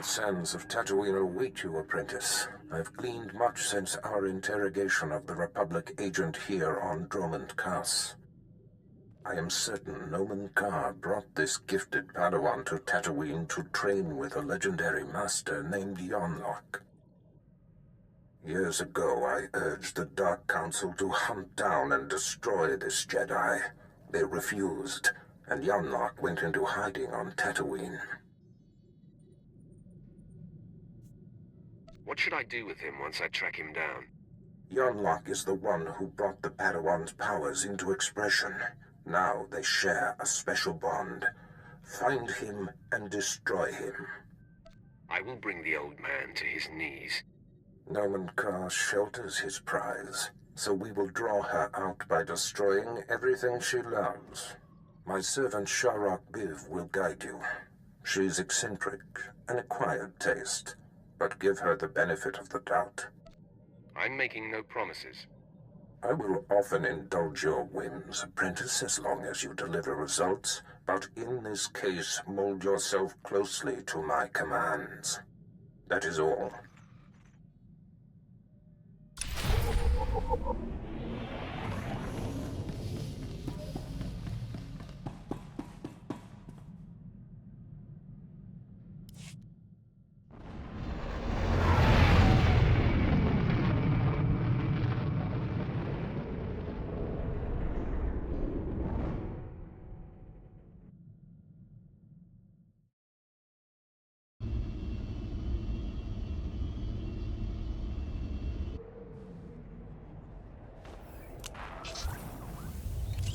The sands of Tatooine await you, apprentice. I've gleaned much since our interrogation of the Republic agent here on Dromund Kaas. I am certain Nomen Karr brought this gifted Padawan to Tatooine to train with a legendary master named Yonlock. Years ago, I urged the Dark Council to hunt down and destroy this Jedi. They refused, and Yonlock went into hiding on Tatooine. What should I do with him once I track him down? Yonlock is the one who brought the Padawan's powers into expression. Now they share a special bond. Find him and destroy him. I will bring the old man to his knees. Nomen Karr shelters his prize, so we will draw her out by destroying everything she loves. My servant Sharok Biv will guide you. She's eccentric, an acquired taste, but give her the benefit of the doubt. I'm making no promises. I will often indulge your whims, apprentice, as long as you deliver results, but in this case, mold yourself closely to my commands. That is all.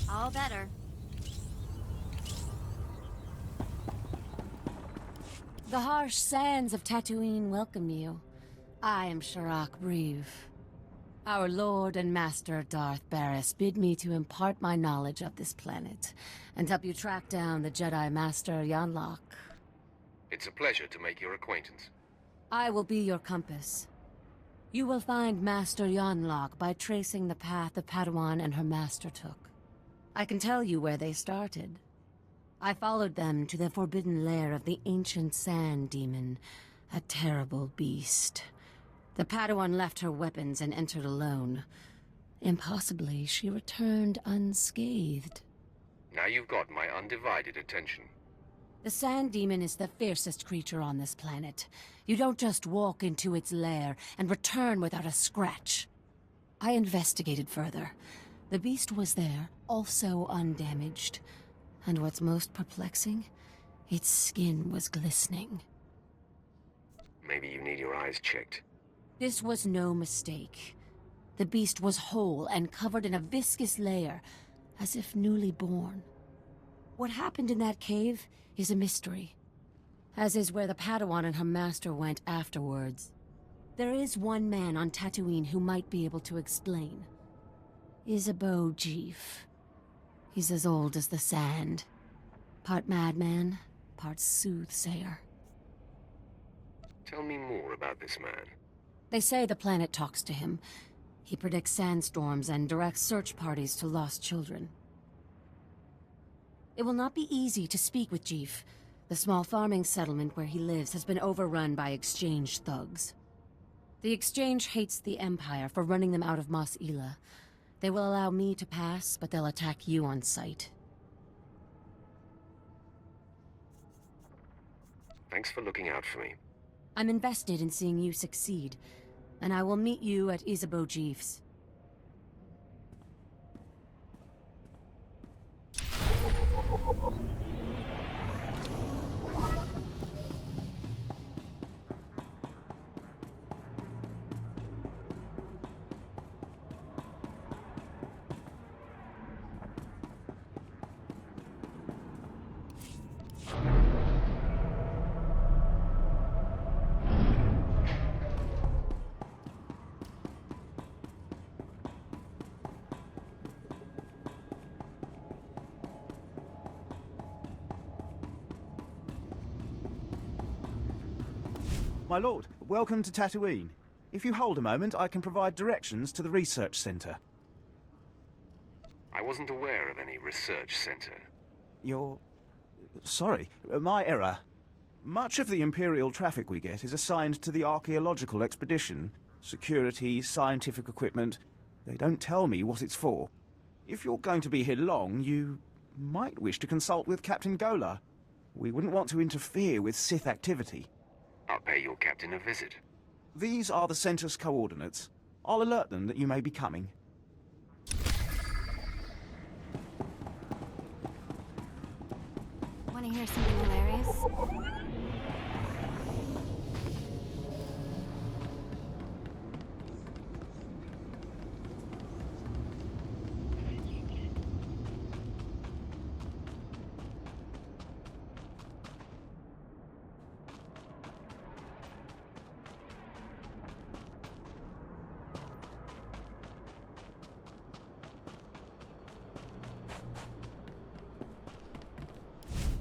All better. The harsh sands of Tatooine welcome you. I am Sharok Breeve. Our Lord and Master Darth Barris bid me to impart my knowledge of this planet and help you track down the Jedi Master Yonlock. It's a pleasure to make your acquaintance. I will be your compass. You will find Master Yonlock by tracing the path the Padawan and her master took. I can tell you where they started. I followed them to the forbidden lair of the ancient sand demon, a terrible beast. The Padawan left her weapons and entered alone. Impossibly, she returned unscathed. Now you've got my undivided attention. The sand demon is the fiercest creature on this planet. You don't just walk into its lair and return without a scratch. I investigated further. The beast was there, also undamaged. And what's most perplexing? Its skin was glistening. Maybe you need your eyes checked. This was no mistake. The beast was whole and covered in a viscous layer, as if newly born. What happened in that cave is a mystery, as is where the Padawan and her master went afterwards. There is one man on Tatooine who might be able to explain. SWTOR. He's as old as the sand. Part madman, part soothsayer. Tell me more about this man. They say the planet talks to him. He predicts sandstorms and directs search parties to lost children. It will not be easy to speak with Jeef. The small farming settlement where he lives has been overrun by exchange thugs. The exchange hates the Empire for running them out of Mos Ela. They will allow me to pass, but they'll attack you on sight. Thanks for looking out for me. I'm invested in seeing you succeed, and I will meet you at SWTOR's. My lord, welcome to Tatooine. If you hold a moment, I can provide directions to the research center. I wasn't aware of any research center. Sorry, my error. Much of the Imperial traffic we get is assigned to the archaeological expedition. Security, scientific equipment. They don't tell me what it's for. If you're going to be here long, you might wish to consult with Captain Gola. We wouldn't want to interfere with Sith activity. I'll pay your captain a visit. These are the center's coordinates. I'll alert them that you may be coming. Want to hear something hilarious?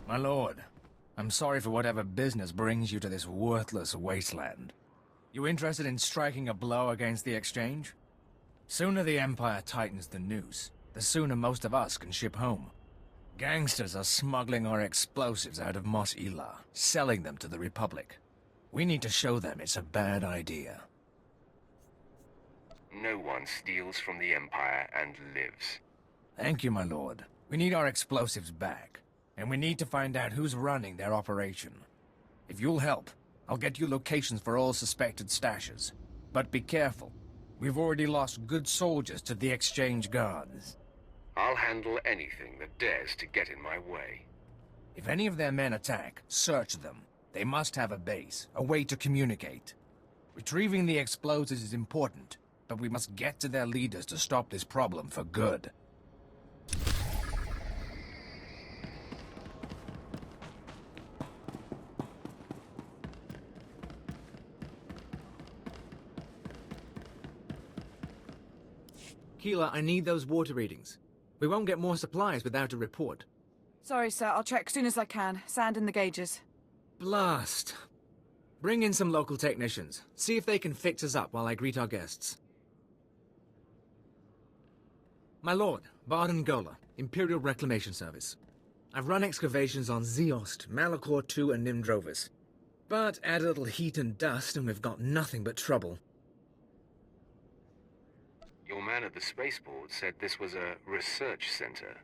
My lord, I'm sorry for whatever business brings you to this worthless wasteland. You interested in striking a blow against the exchange? Sooner the Empire tightens the noose, the sooner most of us can ship home. Gangsters are smuggling our explosives out of Mos Ila, selling them to the Republic. We need to show them it's a bad idea. No one steals from the Empire and lives. Thank you, my lord. We need our explosives back. And we need to find out who's running their operation. If you'll help, I'll get you locations for all suspected stashes. But be careful. We've already lost good soldiers to the exchange guards. I'll handle anything that dares to get in my way. If any of their men attack, search them. They must have a base, a way to communicate. Retrieving the explosives is important, but we must get to their leaders to stop this problem for good. Keela, I need those water readings. We won't get more supplies without a report. Sorry, sir. I'll check soon as I can. Sand in the gauges. Blast. Bring in some local technicians. See if they can fix us up while I greet our guests. My lord, Barden Gola, Imperial Reclamation Service. I've run excavations on Zeost, Malachor II, and Nimdrovis. But add a little heat and dust and we've got nothing but trouble. Your man at the spaceport said this was a research center.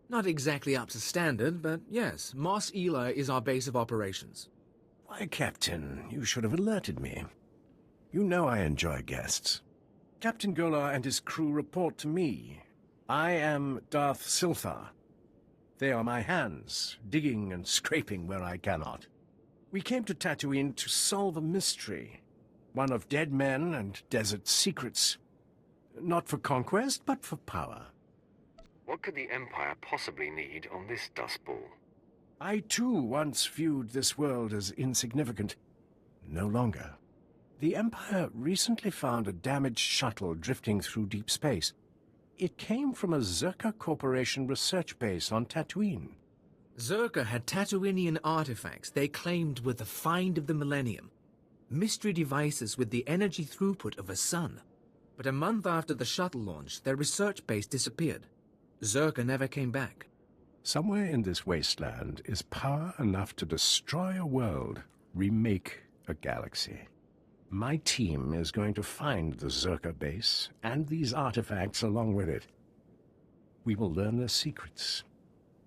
Not exactly up to standard, but yes, Mos Ila is our base of operations. Why, Captain, you should have alerted me. You know I enjoy guests. Captain Gola and his crew report to me. I am Darth SWTOR. They are my hands, digging and scraping where I cannot. We came to Tatooine to solve a mystery, one of dead men and desert secrets. Not for conquest, but for power. What could the Empire possibly need on this dust ball? I, too, once viewed this world as insignificant. No longer. The Empire recently found a damaged shuttle drifting through deep space. It came from a Zerka Corporation research base on Tatooine. Zerka had Tatooinian artifacts they claimed were the find of the millennium. Mystery devices with the energy throughput of a sun. But a month after the shuttle launch, their research base disappeared. Zerka never came back. Somewhere in this wasteland is power enough to destroy a world, remake a galaxy. My team is going to find the Zerka base and these artifacts along with it. We will learn their secrets.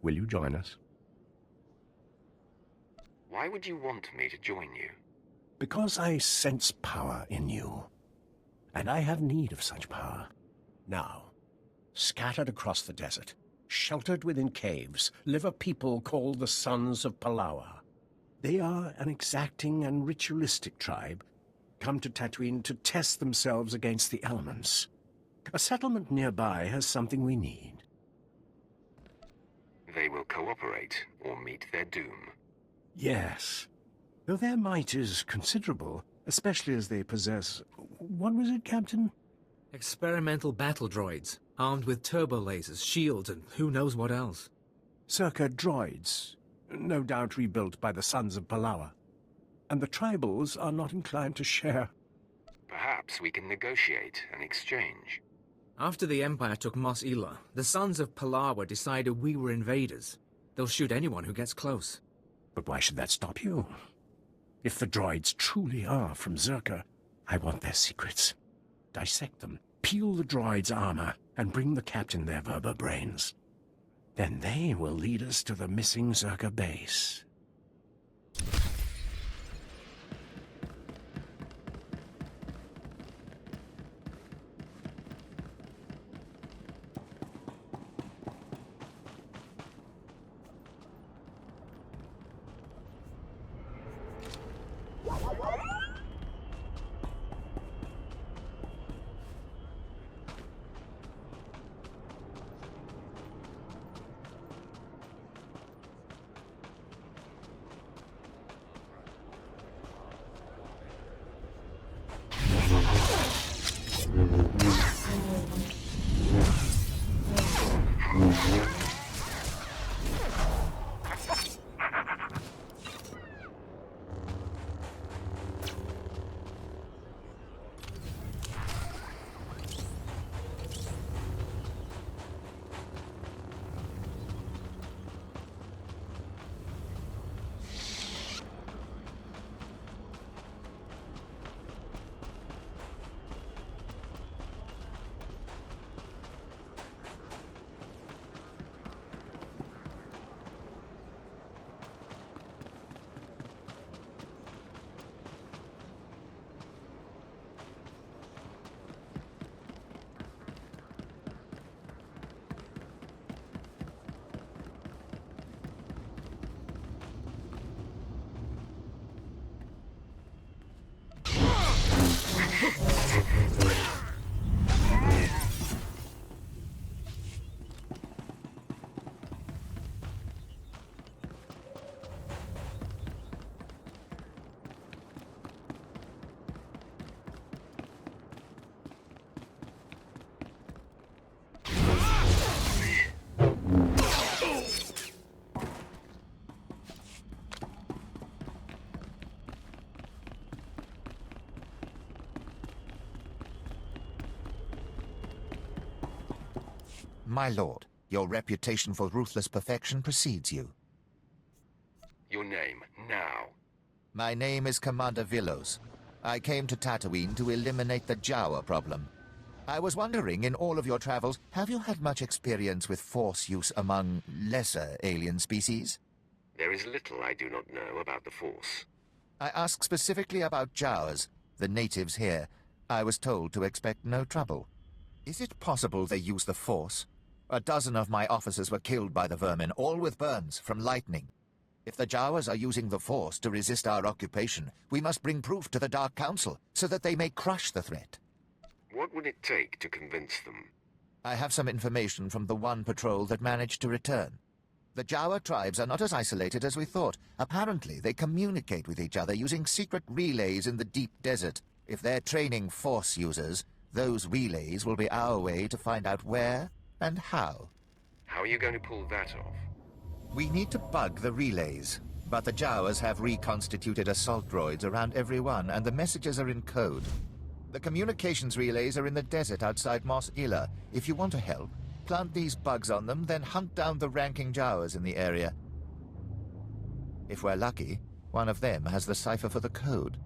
Will you join us? Why would you want me to join you? Because I sense power in you. And I have need of such power. Now, scattered across the desert, sheltered within caves, live a people called the Sons of Palawa. They are an exacting and ritualistic tribe, come to Tatooine to test themselves against the elements. A settlement nearby has something we need. They will cooperate or meet their doom. Yes. Though their might is considerable, especially as they possess... What was it, Captain? Experimental battle droids, armed with turbo lasers, shields, and who knows what else. Circa droids, no doubt rebuilt by the Sons of Palawa. And the tribals are not inclined to share. Perhaps we can negotiate an exchange. After the Empire took Mos Ila, the Sons of Palawa decided we were invaders. They'll shoot anyone who gets close. But why should that stop you? If the droids truly are from Zerka, I want their secrets. Dissect them, peel the droids' armor, and bring the captain their Verba brains. Then they will lead us to the missing Zerka base. My lord, your reputation for ruthless perfection precedes you. Your name, now. My name is Commander Villos. I came to Tatooine to eliminate the Jawa problem. I was wondering, in all of your travels, have you had much experience with Force use among lesser alien species? There is little I do not know about the Force. I ask specifically about Jawas, the natives here. I was told to expect no trouble. Is it possible they use the Force? A dozen of my officers were killed by the vermin, all with burns from lightning. If the Jawas are using the Force to resist our occupation, we must bring proof to the Dark Council so that they may crush the threat. What would it take to convince them? I have some information from the one patrol that managed to return. The Jawa tribes are not as isolated as we thought. Apparently, they communicate with each other using secret relays in the deep desert. If they're training Force users, those relays will be our way to find out where and how. How are you going to pull that off? We need to bug the relays, but the Jawas have reconstituted assault droids around every one, and the messages are in code. The communications relays are in the desert outside Mos Ila. If you want to help, plant these bugs on them, then hunt down the ranking Jawas in the area. If we're lucky, one of them has the cipher for the code.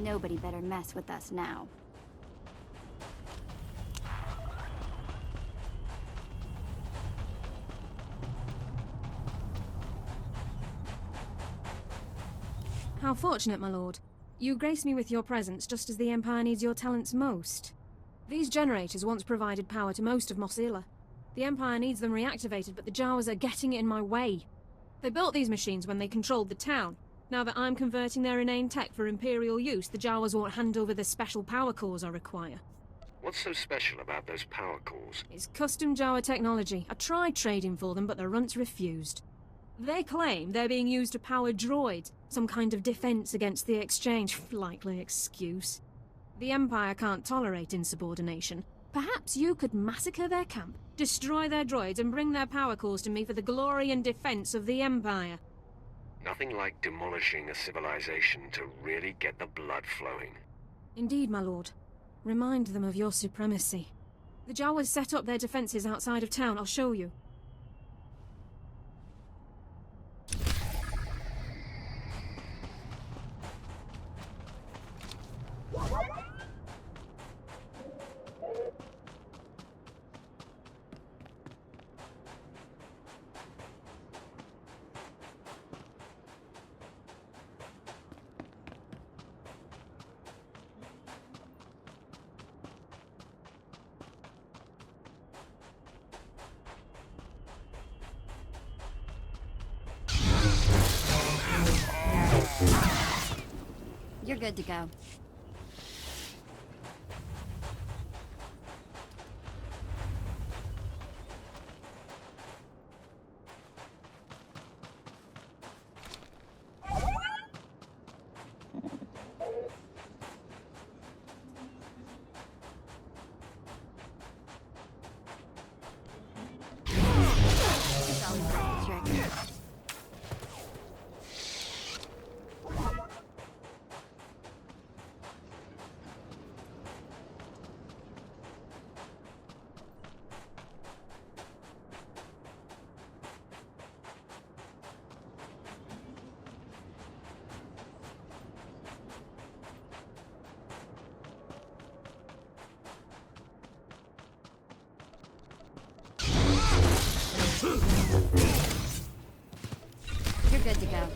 Nobody better mess with us now. How fortunate, my lord. You grace me with your presence just as the Empire needs your talents most. These generators once provided power to most of Mos Ila. The Empire needs them reactivated, but the Jawas are getting it in my way. They built these machines when they controlled the town. Now that I'm converting their inane tech for Imperial use, the Jawas won't hand over the special power cores I require. What's so special about those power cores? It's custom Jawa technology. I tried trading for them, but the runts refused. They claim they're being used to power droids, some kind of defense against the exchange. Likely excuse. The Empire can't tolerate insubordination. Perhaps you could massacre their camp, destroy their droids, and bring their power cores to me for the glory and defense of the Empire. Nothing like demolishing a civilization to really get the blood flowing. Indeed, my lord. Remind them of your supremacy. The Jawas set up their defenses outside of town. I'll show you. You're good to go. You're good to go.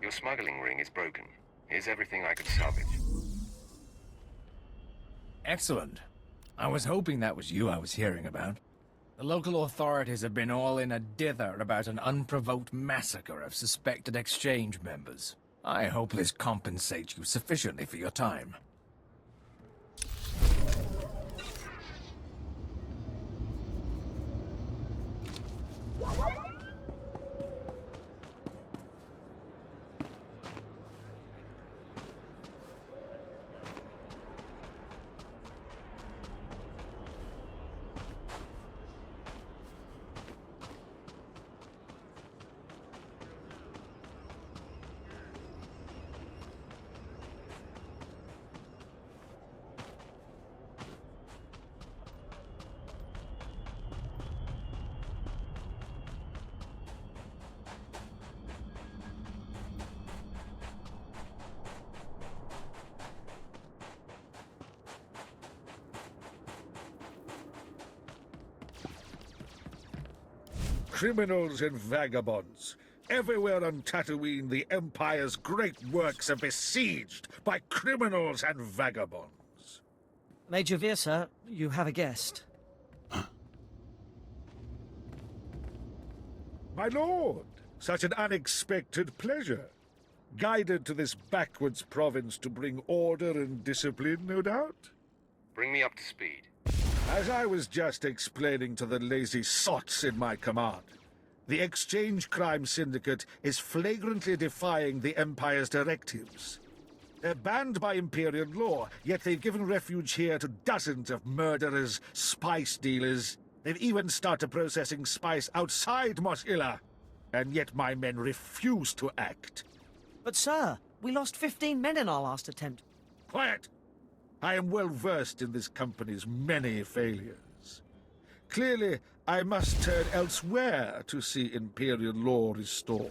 Your smuggling ring is broken. Here's everything I could salvage. Excellent. I was hoping that was you I was hearing about. The local authorities have been all in a dither about an unprovoked massacre of suspected exchange members. I hope this compensates you sufficiently for your time. criminals and vagabonds. Everywhere on Tatooine, the Empire's great works are besieged by criminals and vagabonds. Major Veer, sir, you have a guest. My lord, such an unexpected pleasure. Guided to this backwards province to bring order and discipline, no doubt? Bring me up to speed. As I was just explaining to the lazy sots in my command, the Exchange Crime Syndicate is flagrantly defying the Empire's directives. They're banned by Imperial law, yet they've given refuge here to dozens of murderers, spice dealers. They've even started processing spice outside Mos Ila. And yet my men refuse to act. But sir, we lost 15 men in our last attempt. Quiet! I am well versed in this company's many failures. Clearly, I must turn elsewhere to see Imperial law restored.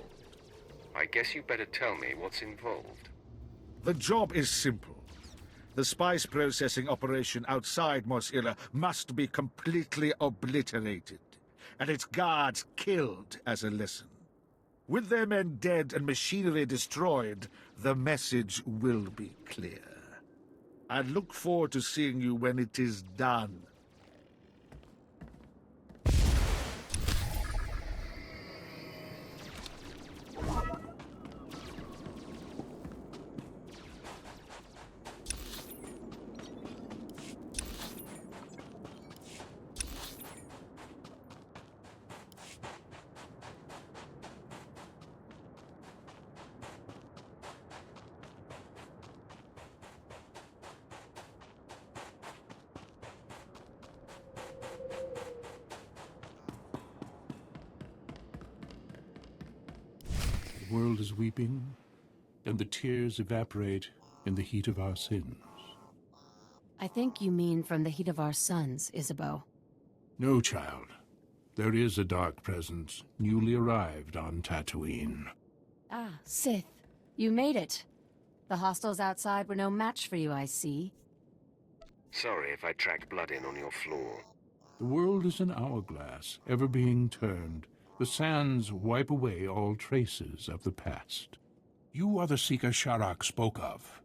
I guess you better tell me what's involved. The job is simple. The spice processing operation outside Mos Ila must be completely obliterated, and its guards killed as a lesson. With their men dead and machinery destroyed, the message will be clear. I look forward to seeing you when it is done. The world is weeping, and the tears evaporate in the heat of our sins. I think you mean from the heat of our suns, Isabeau. No, child. There is a dark presence newly arrived on Tatooine. Ah, Sith. You made it. The hostiles outside were no match for you, I see. Sorry if I tracked blood in on your floor. The world is an hourglass, ever being turned. The sands wipe away all traces of the past. You are the seeker Sharak spoke of.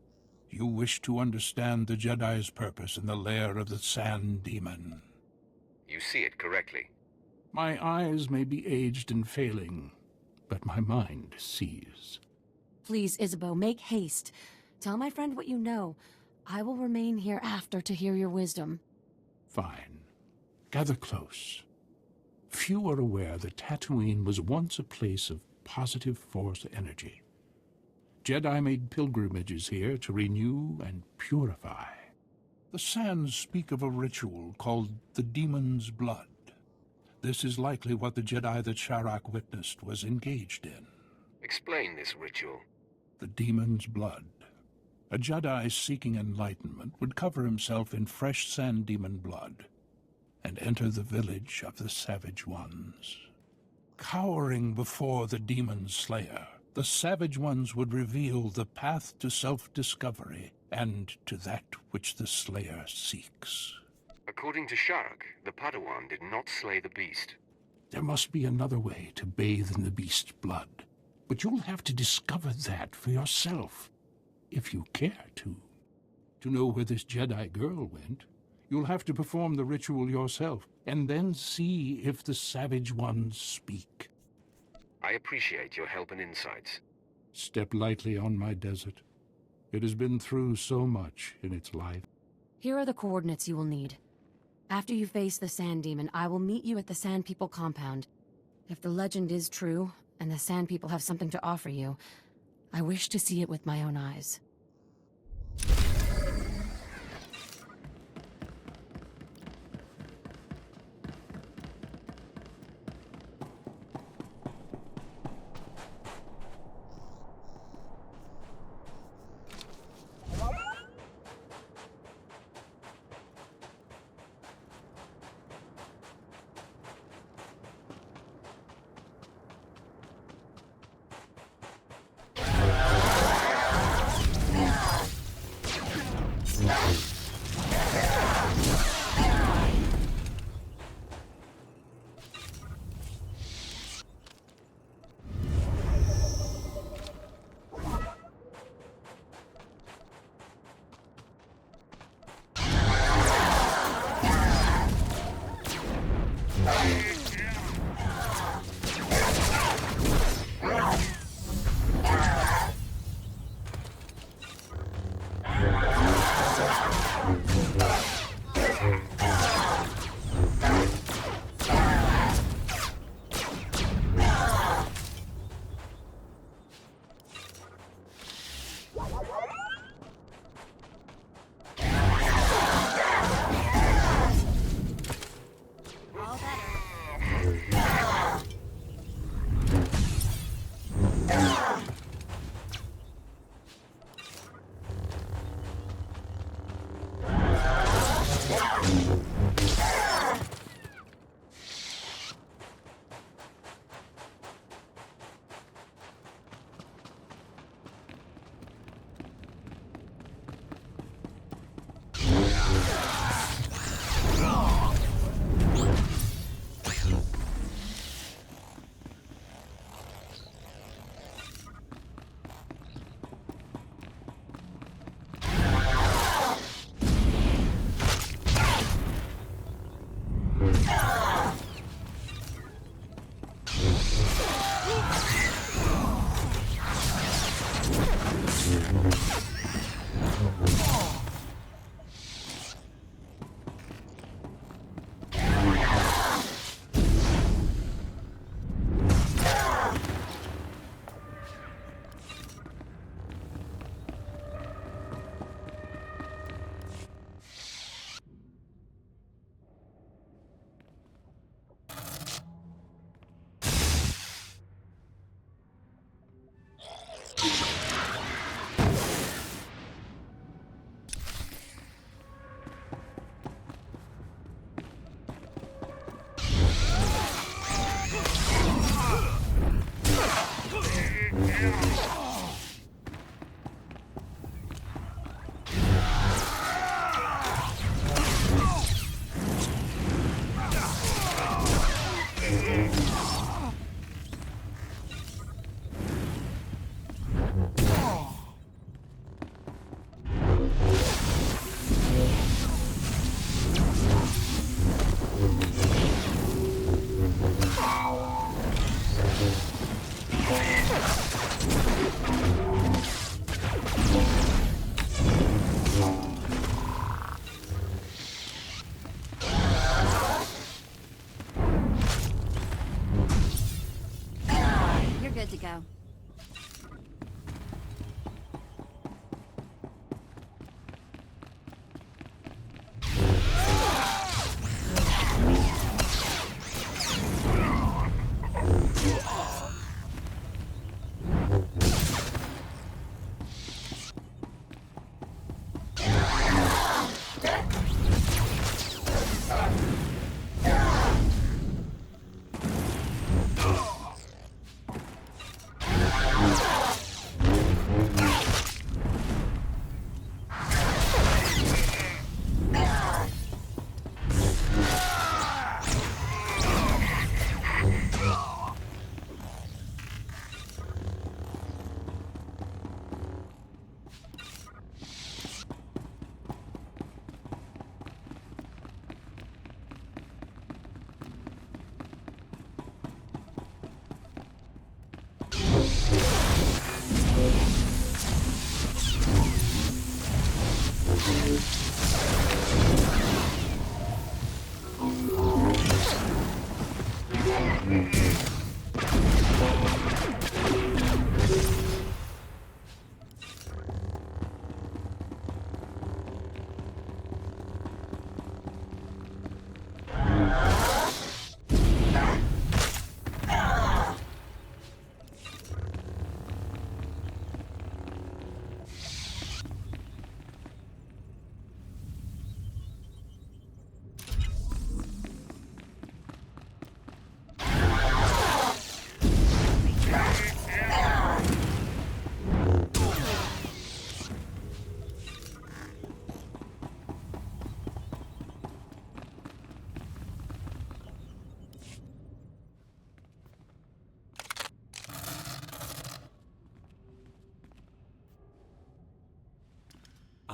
You wish to understand the Jedi's purpose in the lair of the Sand Demon. You see it correctly. My eyes may be aged and failing, but my mind sees. Please, Isabeau, make haste. Tell my friend what you know. I will remain here after to hear your wisdom. Fine. Gather close. Few are aware that Tatooine was once a place of positive Force energy. Jedi made pilgrimages here to renew and purify. The sands speak of a ritual called the Demon's Blood. This is likely what the Jedi that Sharak witnessed was engaged in. Explain this ritual. The Demon's Blood. A Jedi seeking enlightenment would cover himself in fresh Sand Demon blood and enter the village of the Savage Ones. Cowering before the Demon Slayer, the Savage Ones would reveal the path to self-discovery and to that which the Slayer seeks. According to Sharak, the Padawan did not slay the beast. There must be another way to bathe in the beast's blood, but you'll have to discover that for yourself, if you care to. To know where this Jedi girl went, you'll have to perform the ritual yourself, and then see if the Savage Ones speak. I appreciate your help and insights. Step lightly on my desert. It has been through so much in its life. Here are the coordinates you will need. After you face the Sand Demon, I will meet you at the Sand People compound. If the legend is true, and the Sand People have something to offer you, I wish to see it with my own eyes. Good to go.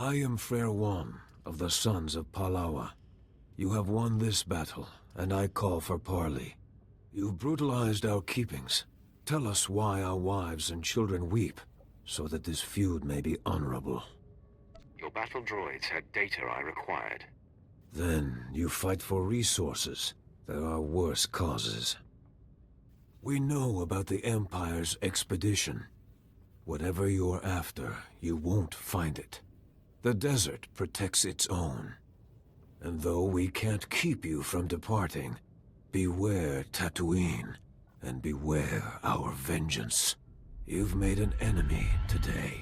I am Frere Wan, of the Sons of Palawa. You have won this battle, and I call for parley. You've brutalized our keepings. Tell us why our wives and children weep, so that this feud may be honorable. Your battle droids had data I required. Then you fight for resources. There are worse causes. We know about the Empire's expedition. Whatever you're after, you won't find it. The desert protects its own. And though we can't keep you from departing, beware Tatooine, and beware our vengeance. You've made an enemy today.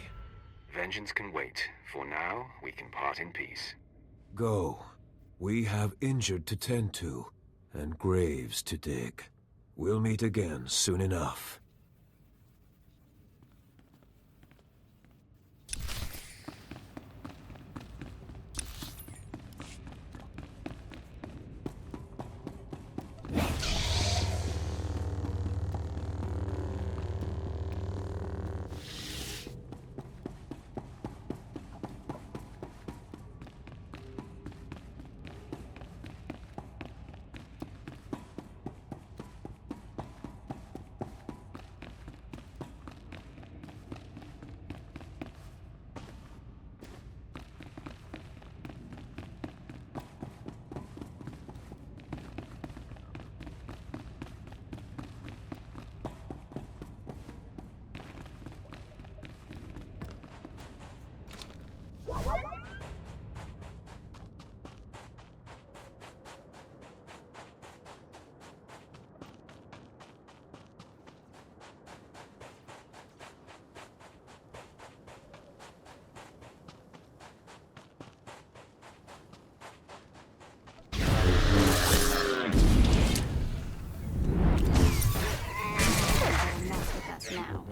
Vengeance can wait. For now, we can part in peace. Go. We have injured to tend to, and graves to dig. We'll meet again soon enough. Now.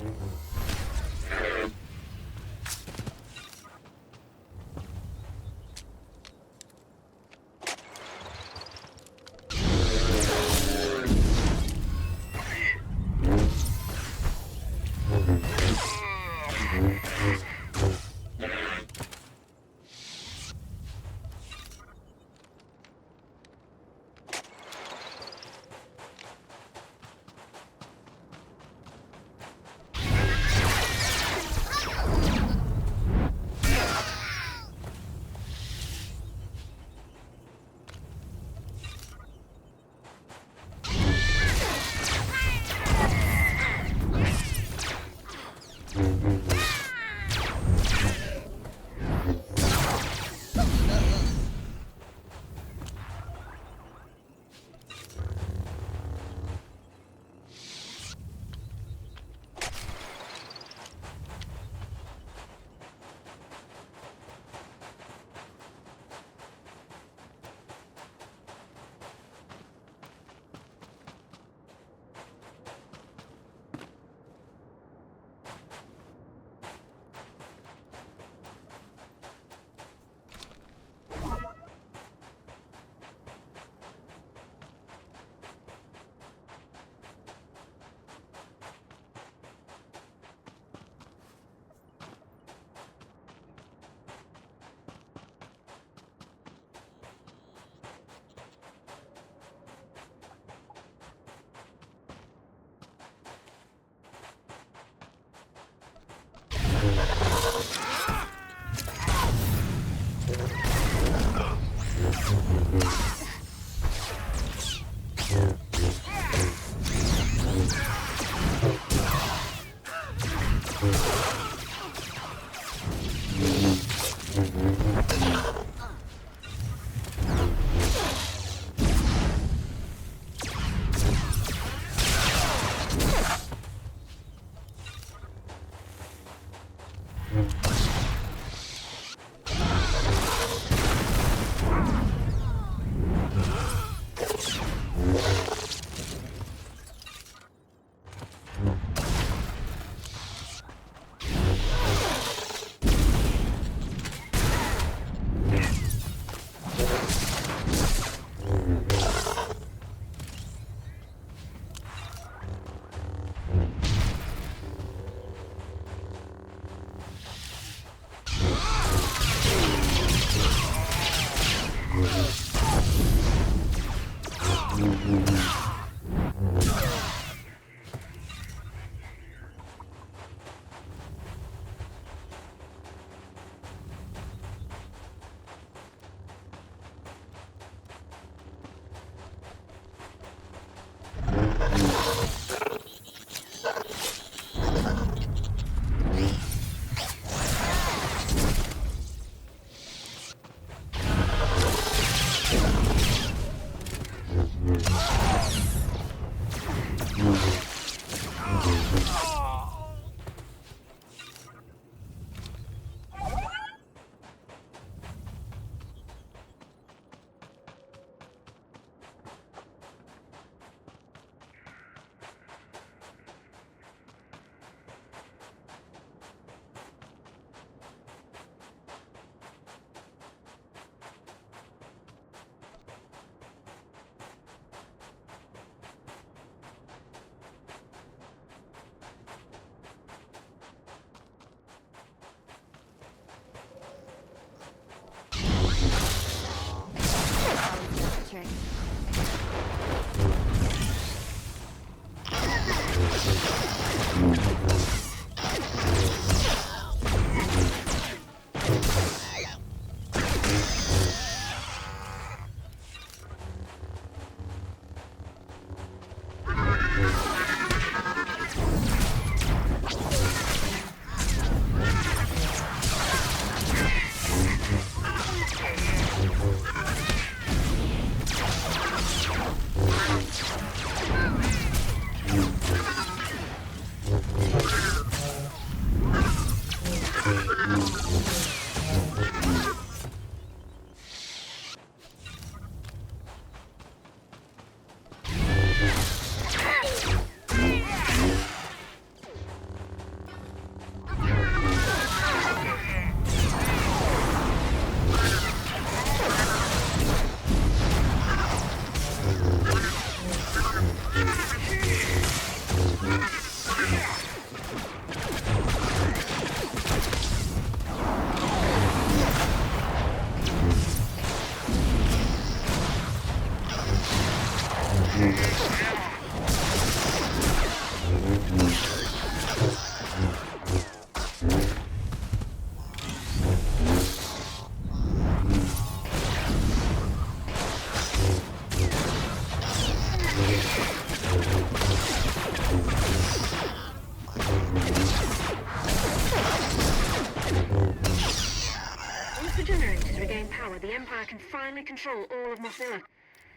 The Empire can finally control all of Mosilla.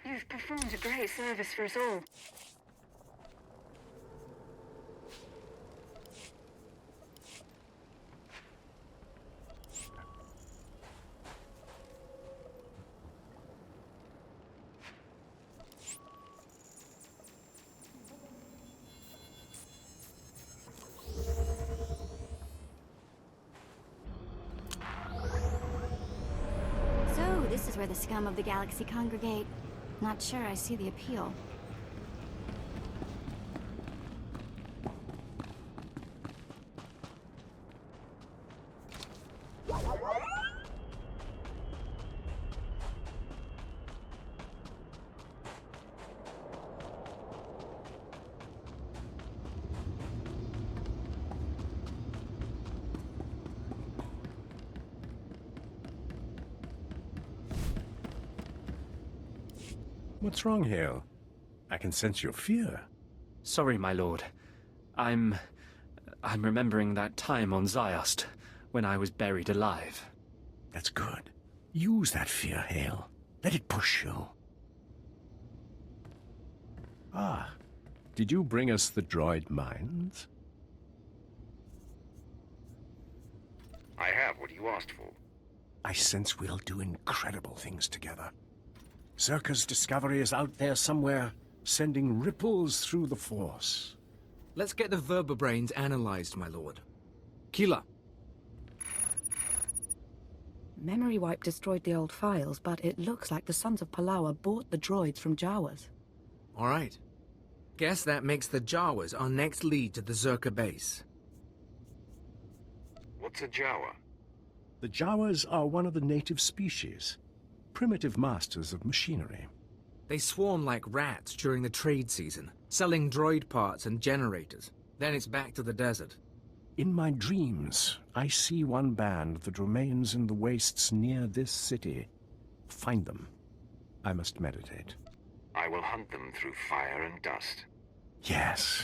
You've performed a great service for us all. This is where the scum of the galaxy congregate. Not sure I see the appeal. What's wrong, Hale? I can sense your fear. Sorry, my lord. I'm remembering that time on Ziost, when I was buried alive. That's good. Use that fear, Hale. Let it push you. Ah, did you bring us the droid mines? I have what you asked for. I sense we'll do incredible things together. Zerka's discovery is out there somewhere, sending ripples through the Force. Let's get the vertebrains analyzed, my lord. Keela. Memory wipe destroyed the old files, but it looks like the Sons of Palawa bought the droids from Jawas. All right. Guess that makes the Jawas our next lead to the Zerka base. What's a Jawa? The Jawas are one of the native species. Primitive masters of machinery. They swarm like rats during the trade season, selling droid parts and generators. Then it's back to the desert. In my dreams, I see one band that remains in the wastes near this city. Find them. I must meditate. I will hunt them through fire and dust. Yes.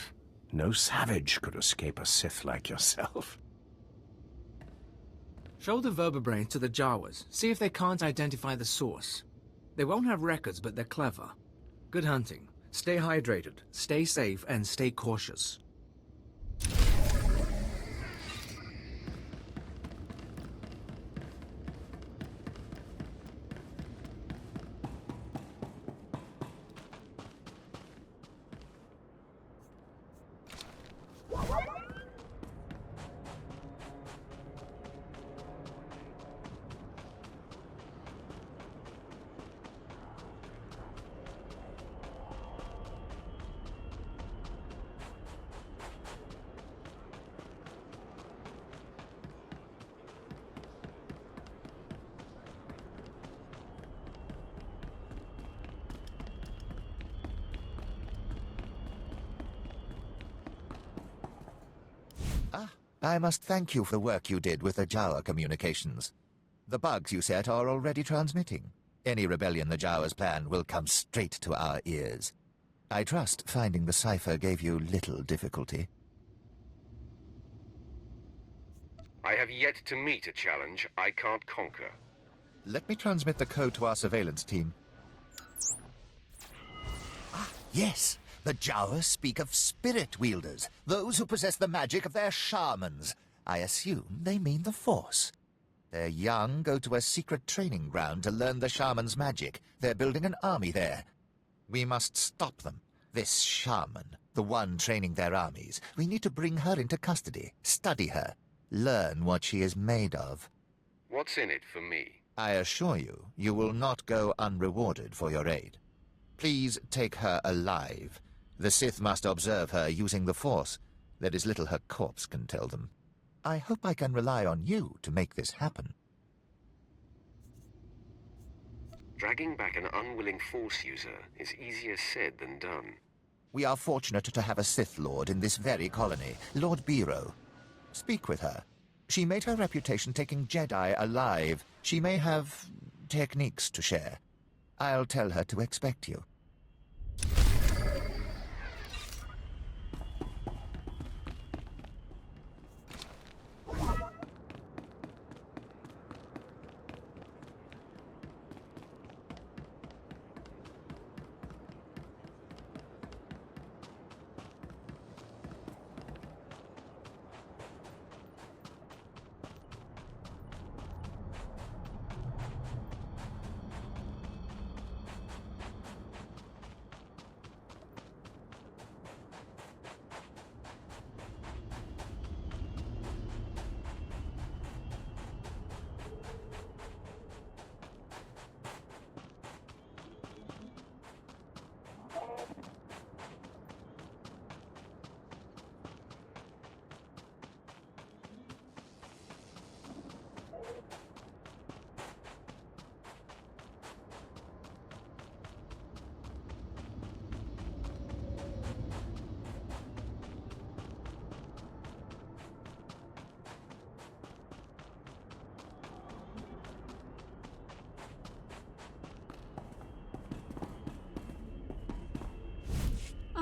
No savage could escape a Sith like yourself. Show the vertebrates to the Jawas. See if they can't identify the source. They won't have records, but they're clever. Good hunting. Stay hydrated, stay safe, and stay cautious. I must thank you for the work you did with the Jawa communications. The bugs you set are already transmitting. Any rebellion the Jawas plan will come straight to our ears. I trust finding the cipher gave you little difficulty. I have yet to meet a challenge I can't conquer. Let me transmit the code to our surveillance team. Yes! The Jawas speak of spirit wielders, those who possess the magic of their shamans. I assume they mean the Force. Their young go to a secret training ground to learn the shaman's magic. They're building an army there. We must stop them. This shaman, the one training their armies, we need to bring her into custody, study her, learn what she is made of. What's in it for me? I assure you, you will not go unrewarded for your aid. Please take her alive. The Sith must observe her using the Force. There is little her corpse can tell them. I hope I can rely on you to make this happen. Dragging back an unwilling Force user is easier said than done. We are fortunate to have a Sith Lord in this very colony, Lord Biro. Speak with her. She made her reputation taking Jedi alive. She may have techniques to share. I'll tell her to expect you.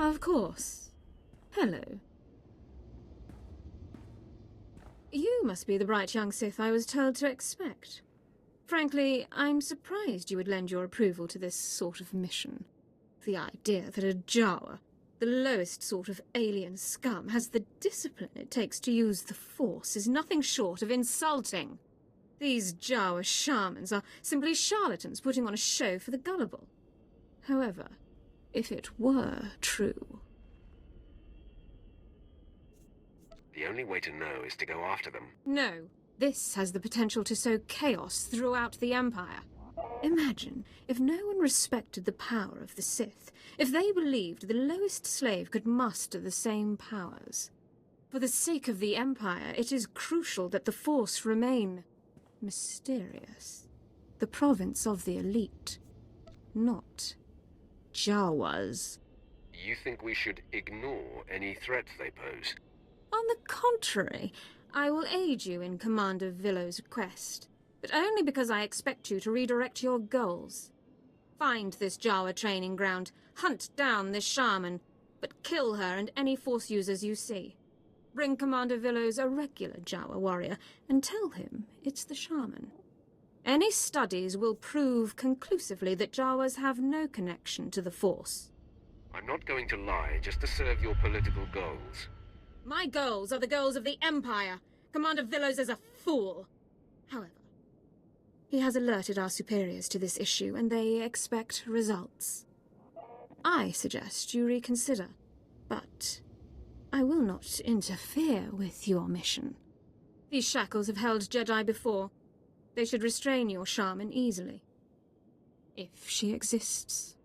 Of course. Hello. You must be the bright young Sith I was told to expect. Frankly, I'm surprised you would lend your approval to this sort of mission. The idea that a Jawa, the lowest sort of alien scum, has the discipline it takes to use the Force is nothing short of insulting. These Jawa shamans are simply charlatans putting on a show for the gullible. However, if it were true... The only way to know is to go after them. No. This has the potential to sow chaos throughout the Empire. Imagine if no one respected the power of the Sith, if they believed the lowest slave could muster the same powers. For the sake of the Empire, it is crucial that the Force remain mysterious. The province of the elite, not Jawas. You think we should ignore any threats they pose? On the contrary, I will aid you in Commander Villow's quest, but only because I expect you to redirect your goals. Find this Jawa training ground, hunt down this shaman, but kill her and any Force users you see. Bring Commander Villos a regular Jawa warrior and tell him it's the shaman. Any studies will prove conclusively that Jawas have no connection to the Force. I'm not going to lie just to serve your political goals. My goals are the goals of the Empire. Commander Villos is a fool. However, he has alerted our superiors to this issue, and they expect results. I suggest you reconsider, but I will not interfere with your mission. These shackles have held Jedi before. They should restrain your shaman easily. If she exists.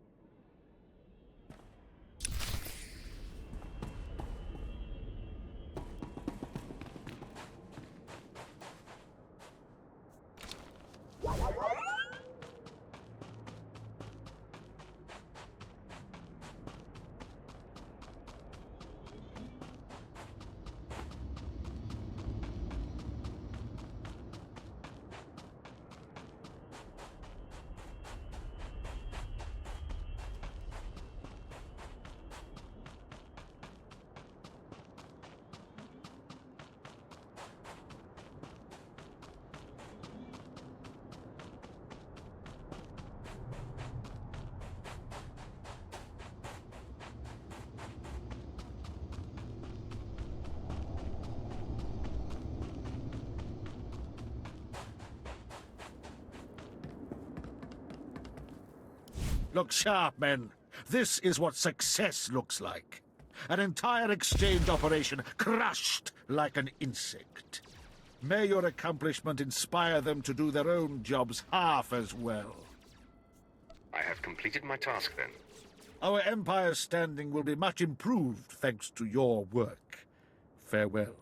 Look sharp, men. This is what success looks like. An entire exchange operation crushed like an insect. May your accomplishment inspire them to do their own jobs half as well. I have completed my task, then. Our Empire's standing will be much improved thanks to your work. Farewell.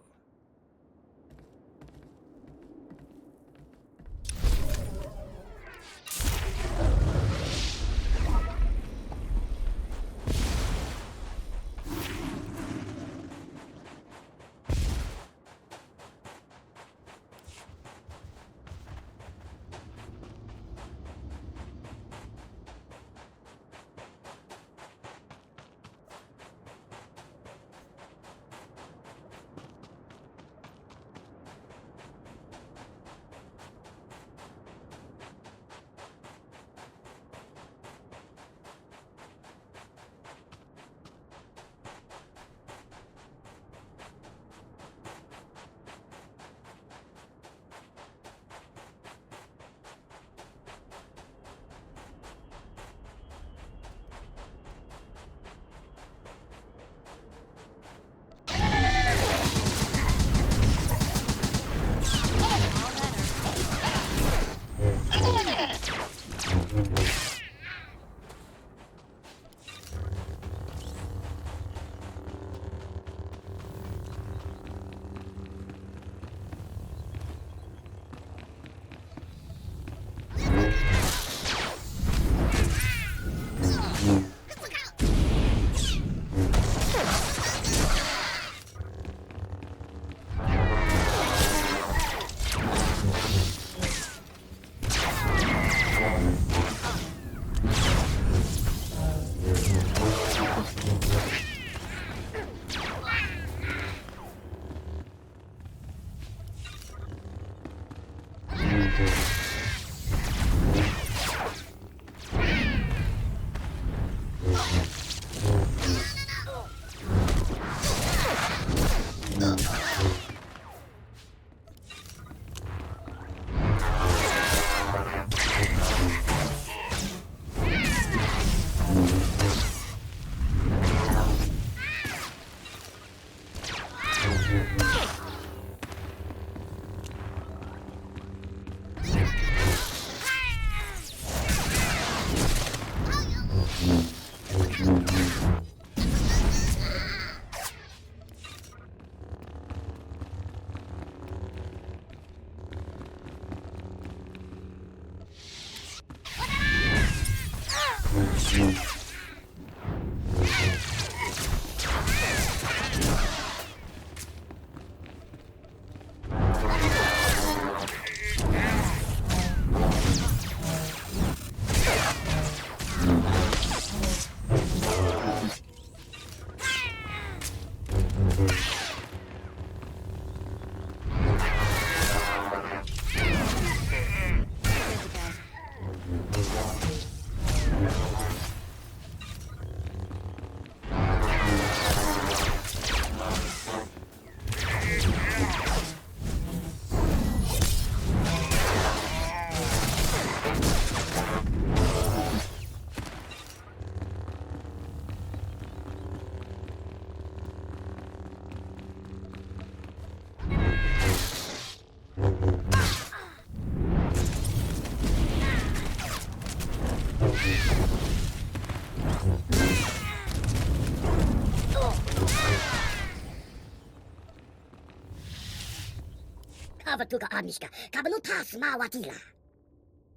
Kavatuka Amishka, Kabanutas Mawatila.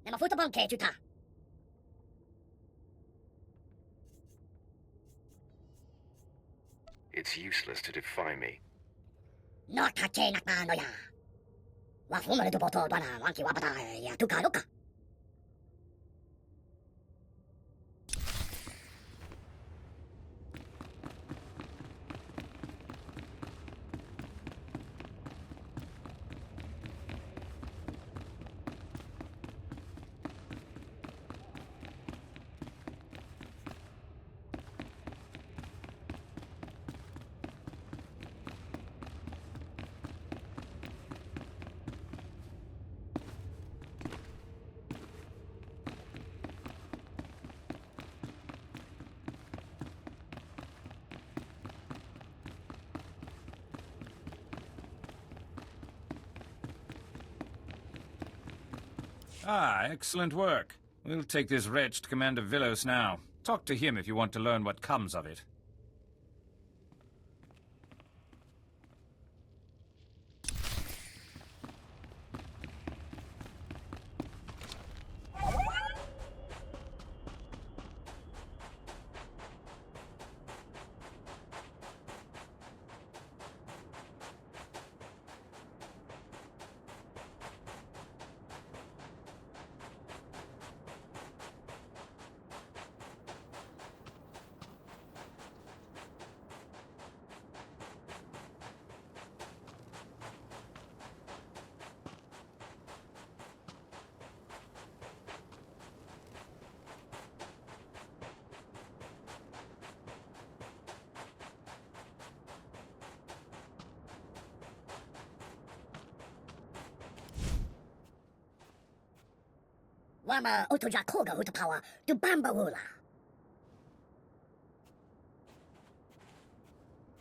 Nemafutabon Kejuta. It's useless to defy me. Nokate Nakmanoya. Wafuma to Boto Dwana, Wanki Wapata, Tukaruka. Ah, excellent work. We'll take this wretch to Commander Villos now. Talk to him if you want to learn what comes of it. Wama Otoja Koga Utapawa, to Bambawula.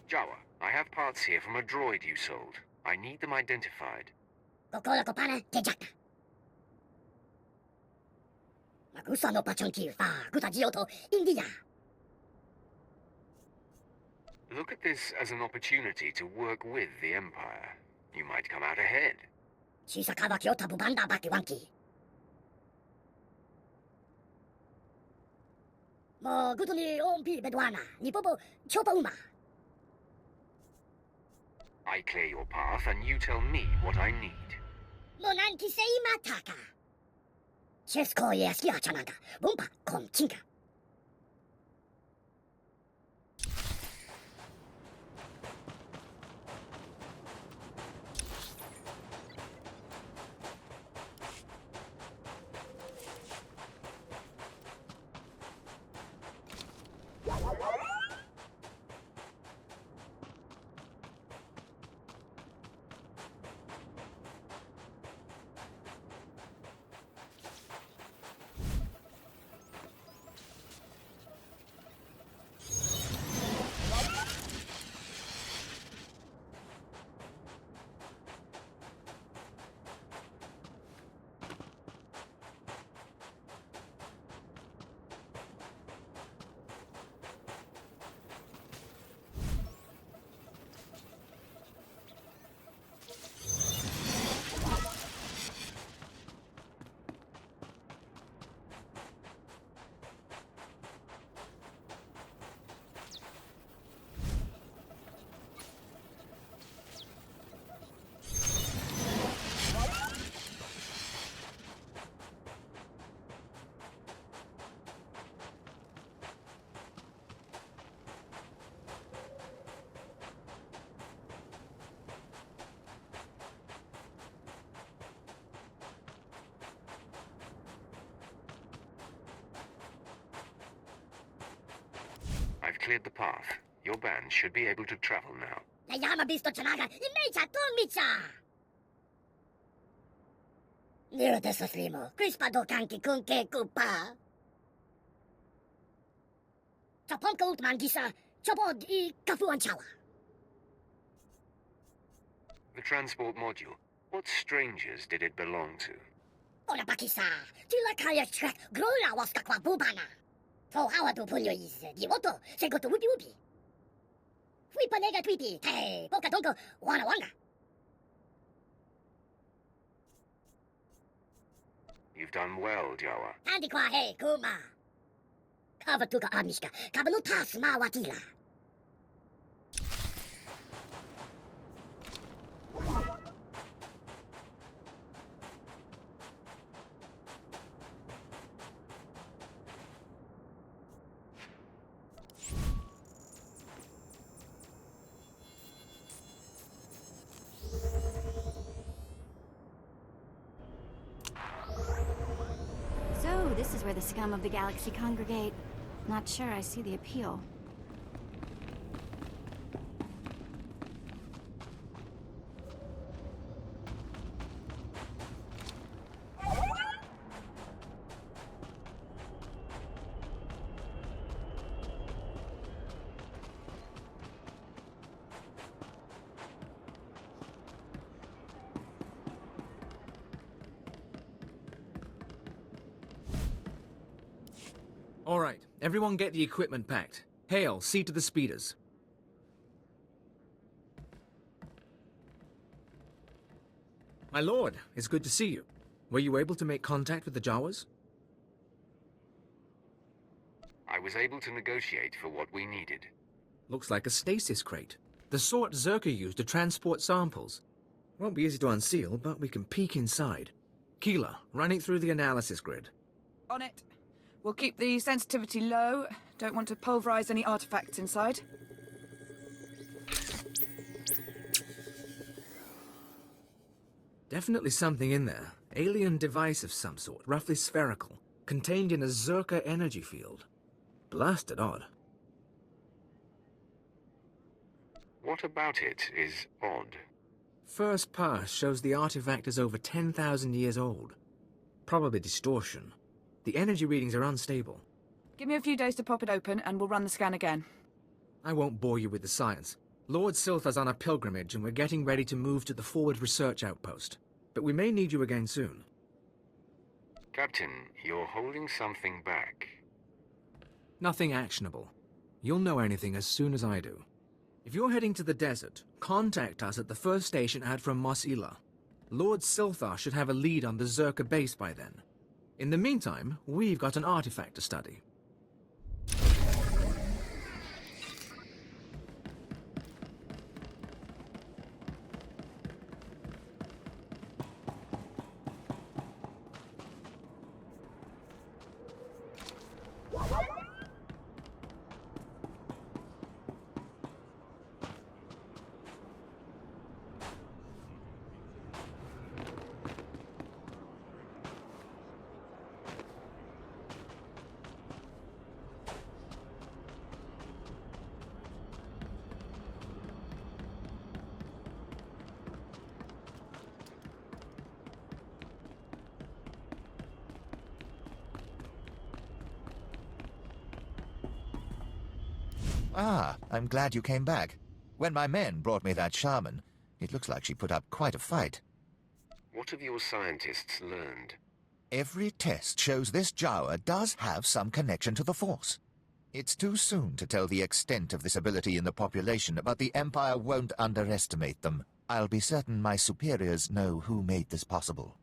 Jawa, I have parts here from a droid you sold. I need them identified. Kokola Kopana, Tejaka. Magusa no Pachonki, Fa, Gutagioto, India. Look at this as an opportunity to work with the Empire. You might come out ahead. Shisakawa Kyota Bubanda Bakiwanki. Mo Gutuni Ompi Bedwana, Nipobo, Chopa Uma. I clear your path and you tell me what I need. Monanki Sei Mataka. Chesko Yaskia Chananga, Bumpa, Komchinka. I've cleared the path. Your band should be able to travel now. Yama Bisto Chanaga, Imecha Tomicha. Nero Tesaslimo, Crispado Kanki Kunke Kupa. Chaponka Utmangisa, Chapod I Kafuanchawa. The transport module. What strangers did it belong to? Ona pakisa, tila kaya shrak, grola waska kwa bubana. So how to pull your is the auto, say go to whoopie whoopie. Fui panega tweepy, hey, poka donko, wana wanga. You've done well, Jawa. Andi kwa hey, kuma. Kava tuka amishka, kabanu tasma watila. So, this is where the scum of the galaxy congregate. Not sure I see the appeal. All right, everyone get the equipment packed. Hale, see to the speeders. My lord, it's good to see you. Were you able to make contact with the Jawas? I was able to negotiate for what we needed. Looks like a stasis crate. The sort Zerka used to transport samples. Won't be easy to unseal, but we can peek inside. Keela, run it through the analysis grid. On it. We'll keep the sensitivity low. Don't want to pulverize any artifacts inside. Definitely something in there. Alien device of some sort, roughly spherical, contained in a Zerka energy field. Blasted odd. What about it is odd? First pass shows the artifact is over 10,000 years old. Probably distortion. The energy readings are unstable. Give me a few days to pop it open and we'll run the scan again. I won't bore you with the science. Lord Silthar's on a pilgrimage and we're getting ready to move to the forward research outpost. But we may need you again soon. Captain, you're holding something back. Nothing actionable. You'll know anything as soon as I do. If you're heading to the desert, contact us at the first station out from Mos Ila. Lord Silthar should have a lead on the Zerka base by then. In the meantime, we've got an artifact to study. Ah, I'm glad you came back. When my men brought me that shaman, it looks like she put up quite a fight. What have your scientists learned? Every test shows this Jawa does have some connection to the Force. It's too soon to tell the extent of this ability in the population, but the Empire won't underestimate them. I'll be certain my superiors know who made this possible.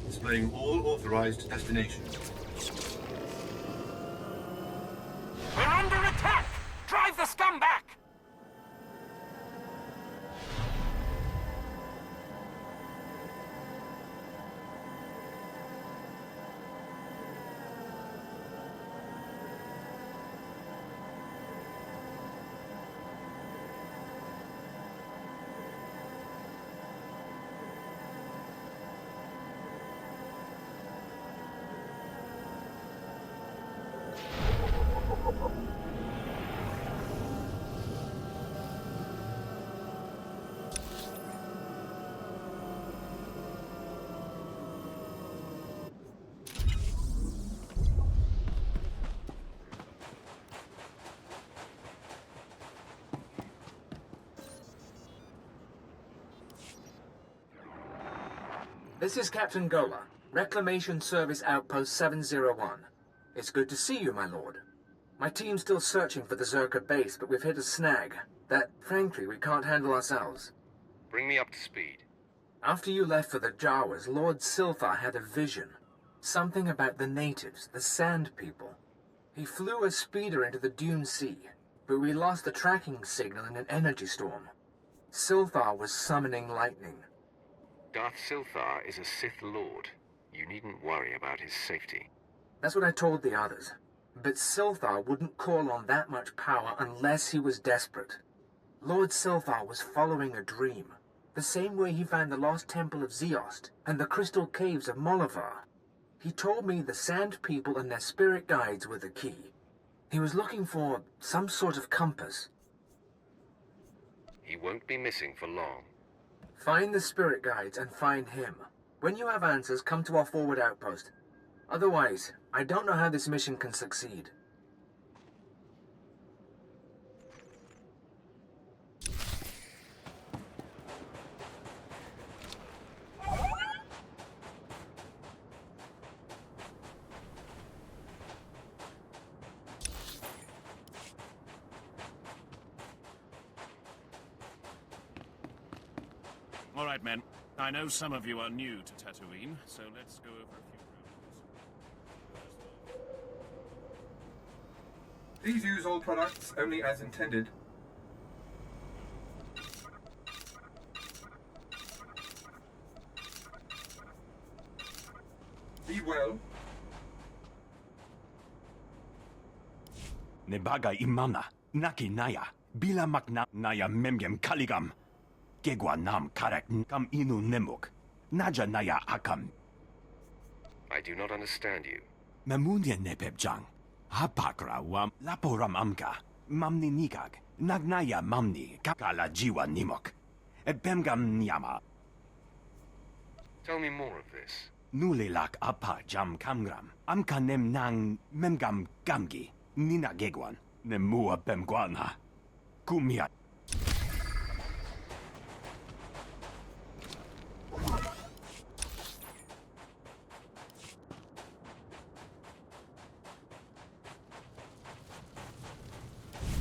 Displaying all authorized destinations. We're under attack! Drive the scum back! This is Captain Gola, Reclamation Service Outpost 701. It's good to see you, my lord. My team's still searching for the Zerka base, but we've hit a snag that, frankly, we can't handle ourselves. Bring me up to speed. After you left for the Jawas, Lord SWTOR had a vision. Something about the natives, the Sand People. He flew a speeder into the Dune Sea, but we lost the tracking signal in an energy storm. SWTOR was summoning lightning. Darth SWTOR is a Sith Lord. You needn't worry about his safety. That's what I told the others. But SWTOR wouldn't call on that much power unless he was desperate. Lord SWTOR was following a dream, the same way he found the lost temple of Zeost and the crystal caves of Molivar. He told me the Sand People and their spirit guides were the key. He was looking for some sort of compass. He won't be missing for long. Find the spirit guides and find him. When you have answers, come to our forward outpost. Otherwise, I don't know how this mission can succeed. All right, men. I know some of you are new to Tatooine, so let's go over a few Please use all products only as intended. Be well. Nebaga imana, naki naya, bila makna naya memgem kaligam. Gegwa nam karak kam inu nemuk, naja naya akam. I do not understand you. Mamunya nepebjang, hapakra wam laporam amka, mamni nikag, nagnaya mamni kakala jiwa nimok. Ebemgam nyama. Tell me more of this. Nulilak apa jam kamgram, amka nem nang memgam gamgi, nina gegwan, nemua bemguana. Kumia.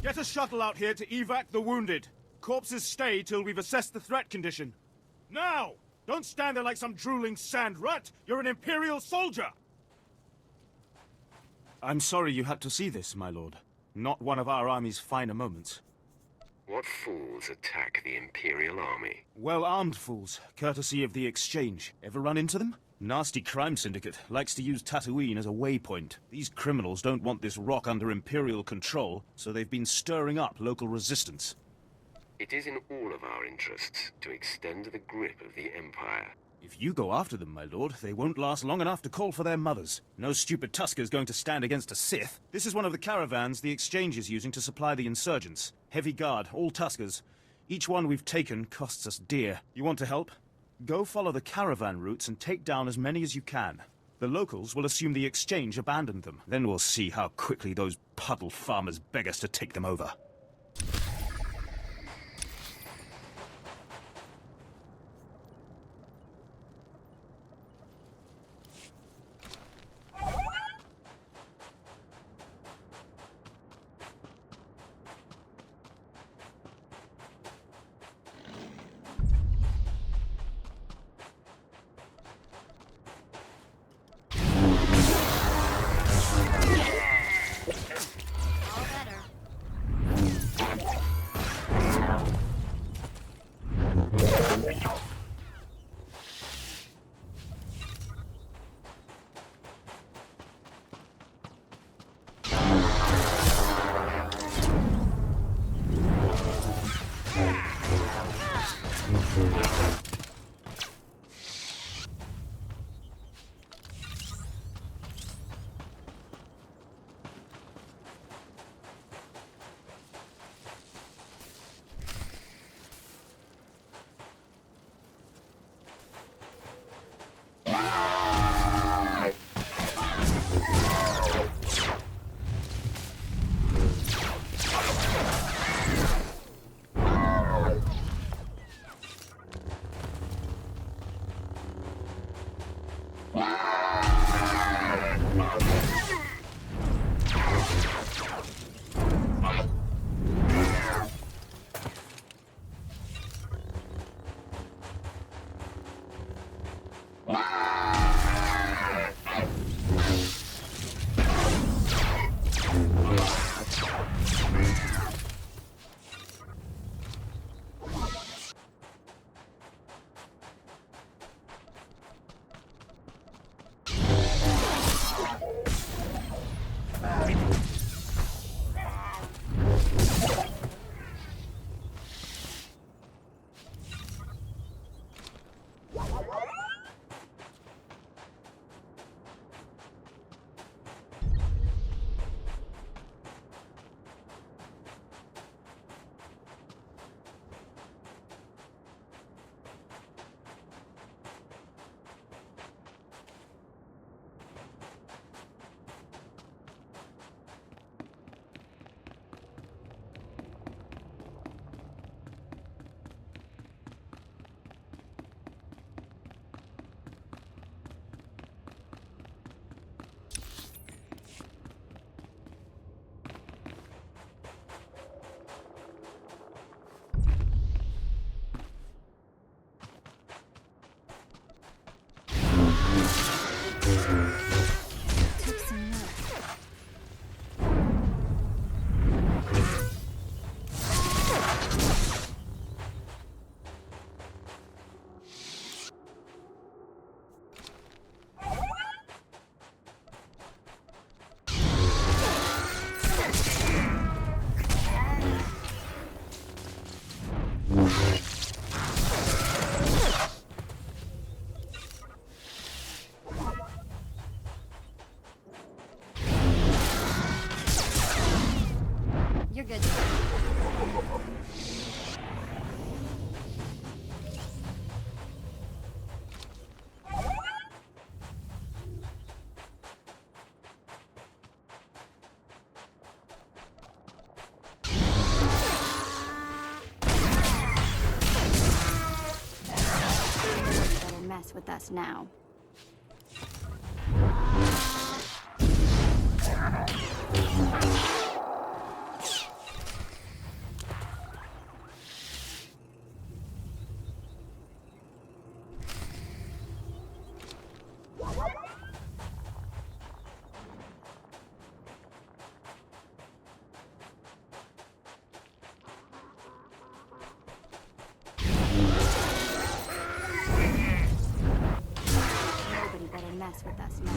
Get a shuttle out here to evac the wounded. Corpses stay till we've assessed the threat condition. Now! Don't stand there like some drooling sand rat! You're an Imperial soldier! I'm sorry you had to see this, my lord. Not one of our army's finer moments. What fools attack the Imperial army? Well-armed fools, courtesy of the Exchange. Ever run into them? Nasty crime syndicate, likes to use Tatooine as a waypoint. These criminals don't want this rock under Imperial control, so they've been stirring up local resistance. It is in all of our interests to extend the grip of the Empire. If you go after them, my lord, they won't last long enough to call for their mothers. No stupid Tusker's going to stand against a Sith. This is one of the caravans the Exchange is using to supply the insurgents. Heavy guard, all Tuskers. Each one we've taken costs us dear. You want to help? Go follow the caravan routes and take down as many as you can. The locals will assume the Exchange abandoned them. Then we'll see how quickly those puddle farmers beg us to take them over. You're good. Better mess with us now. Nobody better mess with us now.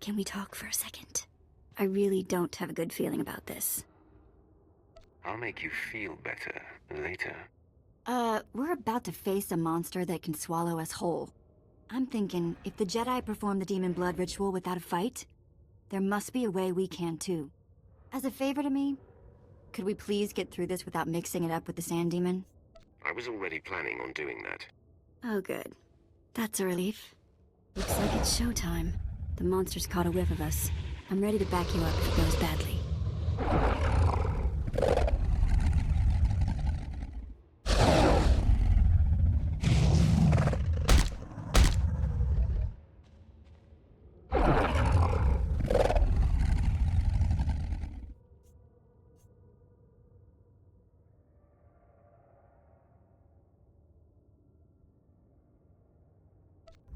Can we talk for a second? I really don't have a good feeling about this. I'll make you feel better later. We're about to face a monster that can swallow us whole. I'm thinking, if the Jedi perform the demon blood ritual without a fight, there must be a way we can too. As a favor to me, could we please get through this without mixing it up with the sand demon? I was already planning on doing that. Oh, good. That's a relief. Looks like it's showtime. The monster's caught a whiff of us. I'm ready to back you up if it goes badly.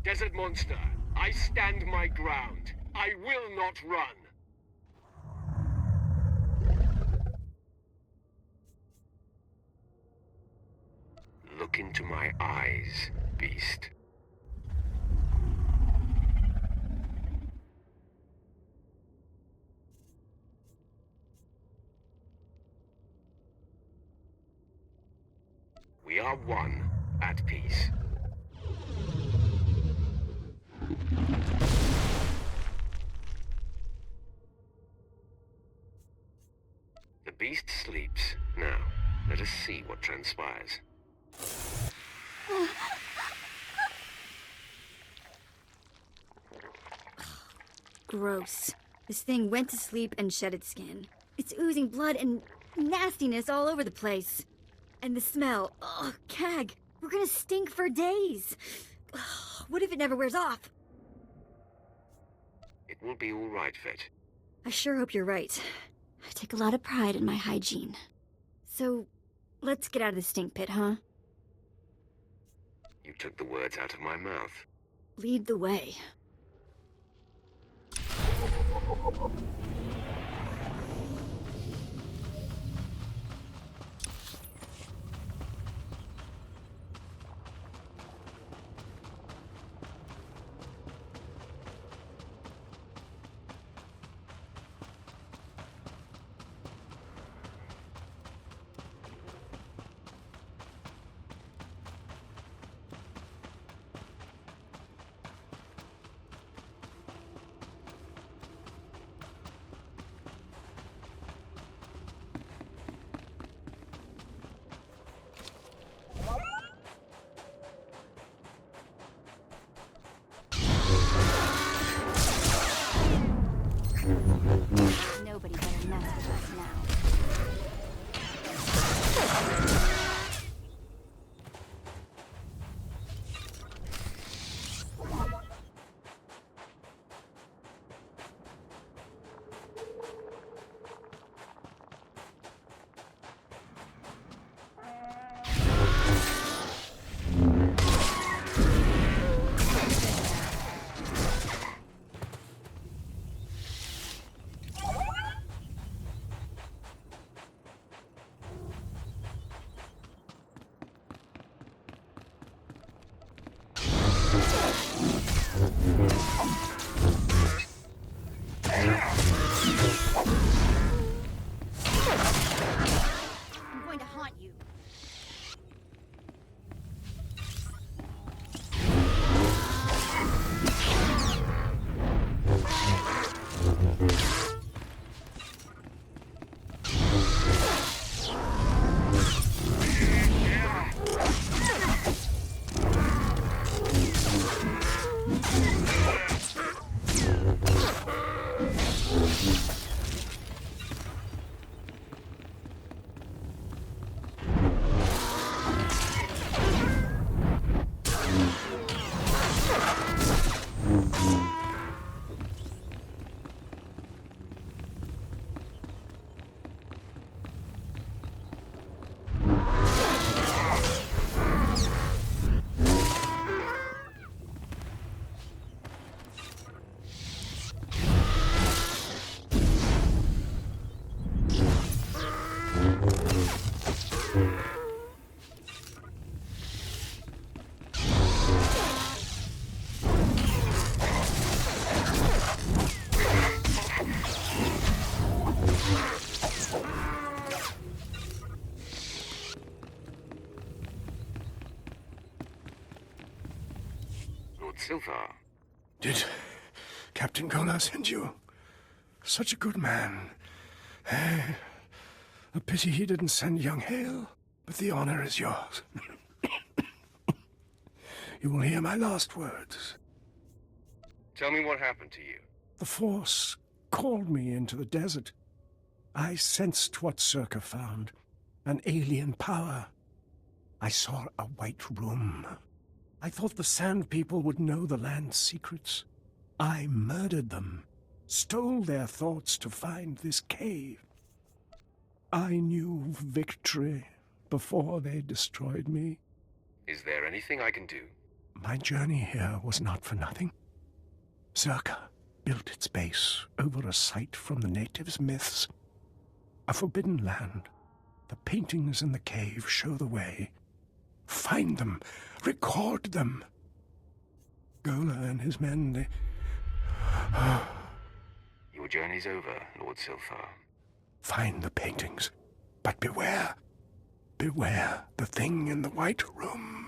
Desert monster, I stand my ground. I will not run. Look into my eyes, beast. We are one, at peace. The beast sleeps. Now, let us see what transpires. Gross. This thing went to sleep and shed its skin. It's oozing blood and nastiness all over the place. And the smell. Oh, Cag, we're gonna stink for days. What if it never wears off? It will be all right, Vet. I sure hope you're right. I take a lot of pride in my hygiene. So, let's get out of the stink pit, huh? You took the words out of my mouth. Lead the way. Nobody better mess with us now. I'm going to haunt you. Silthar. Did Captain Gola send you? Such a good man. A pity he didn't send young Hale, but the honor is yours. You will hear my last words. Tell me what happened to you. The Force called me into the desert. I sensed what Circa found, an alien power. I saw a white room. I thought the Sand People would know the land's secrets. I murdered them, stole their thoughts to find this cave. I knew victory before they destroyed me. Is there anything I can do? My journey here was not for nothing. Circa built its base over a site from the natives' myths. A forbidden land. The paintings in the cave show the way. Find them. Record them. Gola and his men, they... Your journey's over, Lord Silthar. Find the paintings. But beware. Beware the thing in the white room.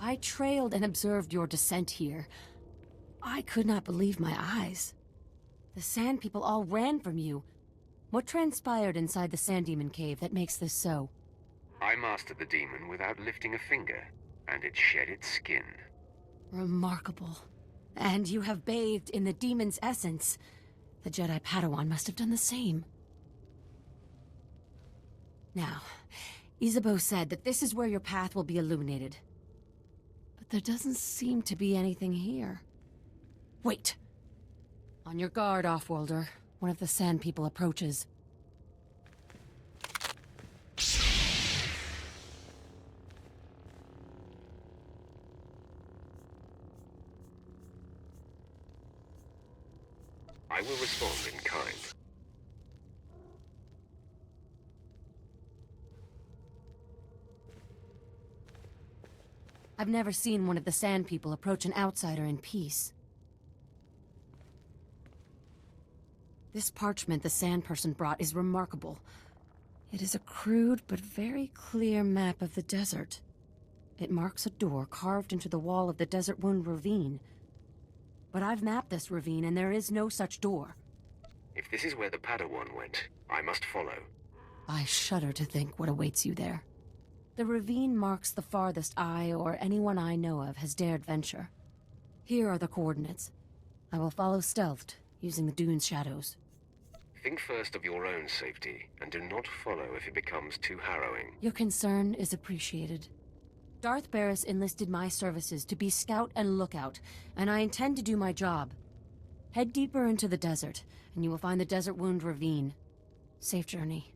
I trailed and observed your descent here. I could not believe my eyes. The Sand People all ran from you. What transpired inside the Sand Demon Cave that makes this so? I mastered the demon without lifting a finger, and it shed its skin. Remarkable. And you have bathed in the demon's essence. The Jedi Padawan must have done the same. Now, Isabeau said that this is where your path will be illuminated. But there doesn't seem to be anything here. Wait! On your guard, Offworlder. One of the Sand People approaches. I will respond in kind. I've never seen one of the Sand People approach an outsider in peace. This parchment the Sand Person brought is remarkable. It is a crude but very clear map of the desert. It marks a door carved into the wall of the Desert Wound Ravine. But I've mapped this ravine and there is no such door. If this is where the Padawan went, I must follow. I shudder to think what awaits you there. The ravine marks the farthest I or anyone I know of has dared venture. Here are the coordinates. I will follow stealthed, using the dune's shadows. Think first of your own safety, and do not follow if it becomes too harrowing. Your concern is appreciated. Darth Barris enlisted my services to be scout and lookout, and I intend to do my job. Head deeper into the desert, and you will find the Desert Wound Ravine. Safe journey.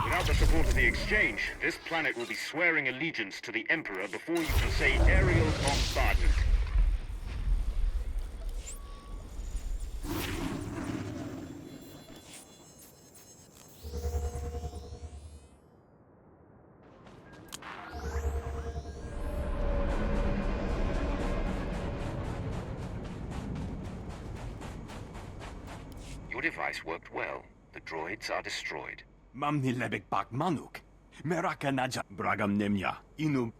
Without the support of the Exchange, this planet will be swearing allegiance to the Emperor before you can say aerial bombardment. Your device worked well. The droids are destroyed. Mamni lebek bak manuk. Meraka naja bragam nemnya. Inu.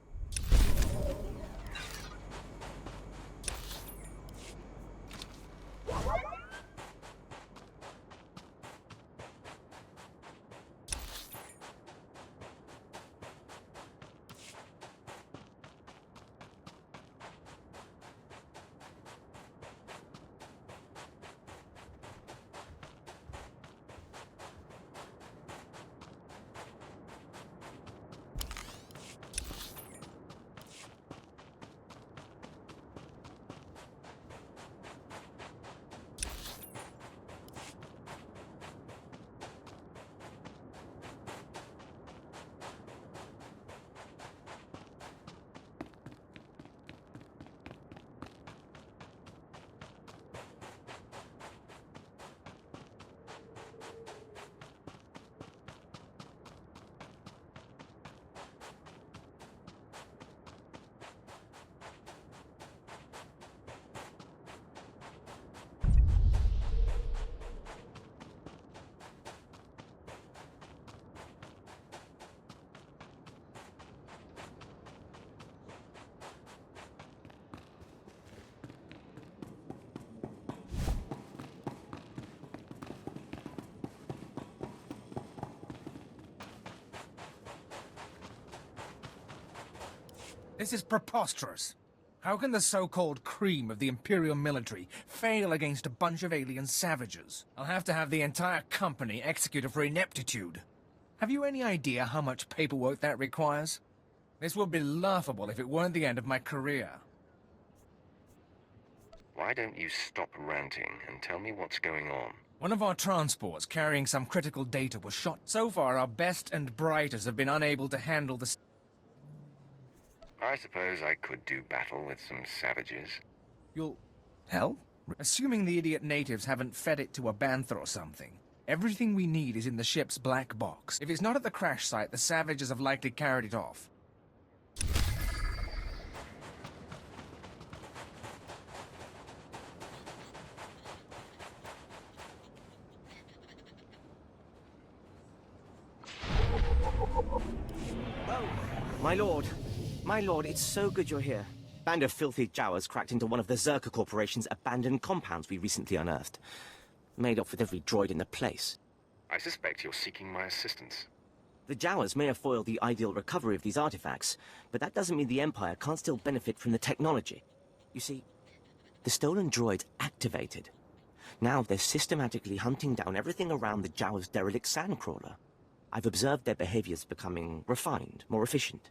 This is preposterous. How can the so-called cream of the Imperial military fail against a bunch of alien savages? I'll have to have the entire company executed for ineptitude. Have you any idea how much paperwork that requires? This would be laughable if it weren't the end of my career. Why don't you stop ranting and tell me what's going on? One of our transports carrying some critical data was shot. So far, our best and brightest have been unable to handle the... I suppose I could do battle with some savages. You'll... Hell? Assuming the idiot natives haven't fed it to a bantha or something. Everything we need is in the ship's black box. If it's not at the crash site, the savages have likely carried it off. My lord, it's so good you're here. Band of filthy Jawas cracked into one of the Zerka Corporation's abandoned compounds we recently unearthed. Made off with every droid in the place. I suspect you're seeking my assistance. The Jawas may have foiled the ideal recovery of these artifacts, but that doesn't mean the Empire can't still benefit from the technology. You see, the stolen droids activated. Now they're systematically hunting down everything around the Jawas' derelict sandcrawler. I've observed their behaviors becoming refined, more efficient.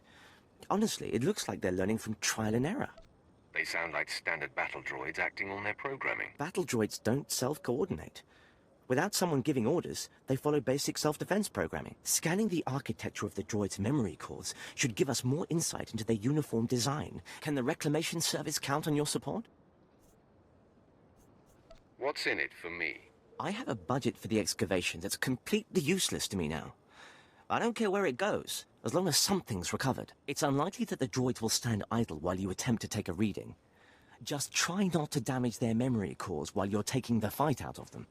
Honestly, it looks like they're learning from trial and error. They sound like standard battle droids acting on their programming. Battle droids don't self-coordinate. Without someone giving orders, they follow basic self-defense programming. Scanning the architecture of the droids' memory cores should give us more insight into their uniform design. Can the Reclamation Service count on your support? What's in it for me? I have a budget for the excavation that's completely useless to me now. I don't care where it goes, as long as something's recovered. It's unlikely that the droids will stand idle while you attempt to take a reading. Just try not to damage their memory cores while you're taking the fight out of them.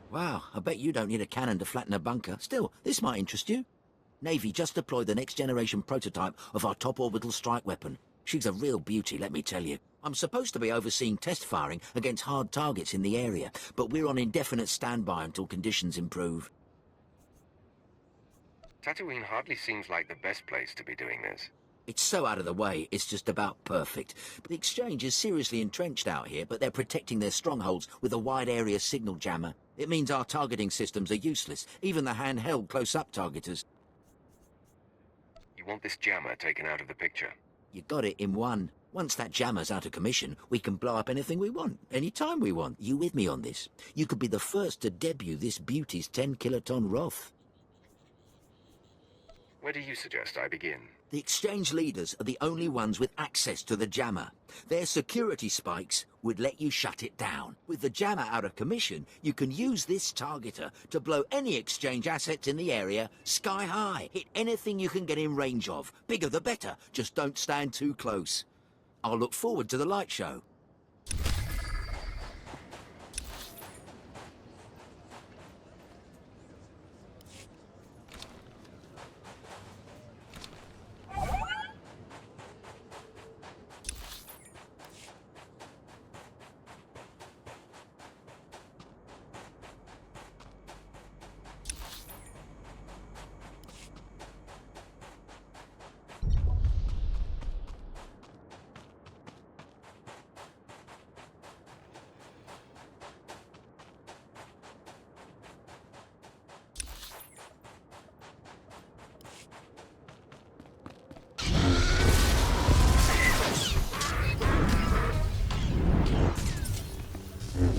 Wow, I bet you don't need a cannon to flatten a bunker. Still, this might interest you. Navy just deployed the next-generation prototype of our top-orbital strike weapon. She's a real beauty, let me tell you. I'm supposed to be overseeing test firing against hard targets in the area, but we're on indefinite standby until conditions improve. Tatooine hardly seems like the best place to be doing this. It's so out of the way, it's just about perfect. But the Exchange is seriously entrenched out here, but they're protecting their strongholds with a wide-area signal jammer. It means our targeting systems are useless, even the handheld close-up targeters. You want this jammer taken out of the picture? You got it in one. Once that jammer's out of commission, we can blow up anything we want, anytime we want. You with me on this? You could be the first to debut this beauty's 10-kiloton Roth. Where do you suggest I begin? The Exchange leaders are the only ones with access to the jammer. Their security spikes would let you shut it down. With the jammer out of commission, you can use this targeter to blow any Exchange assets in the area sky high. Hit anything you can get in range of. Bigger the better, just don't stand too close. I'll look forward to the light show.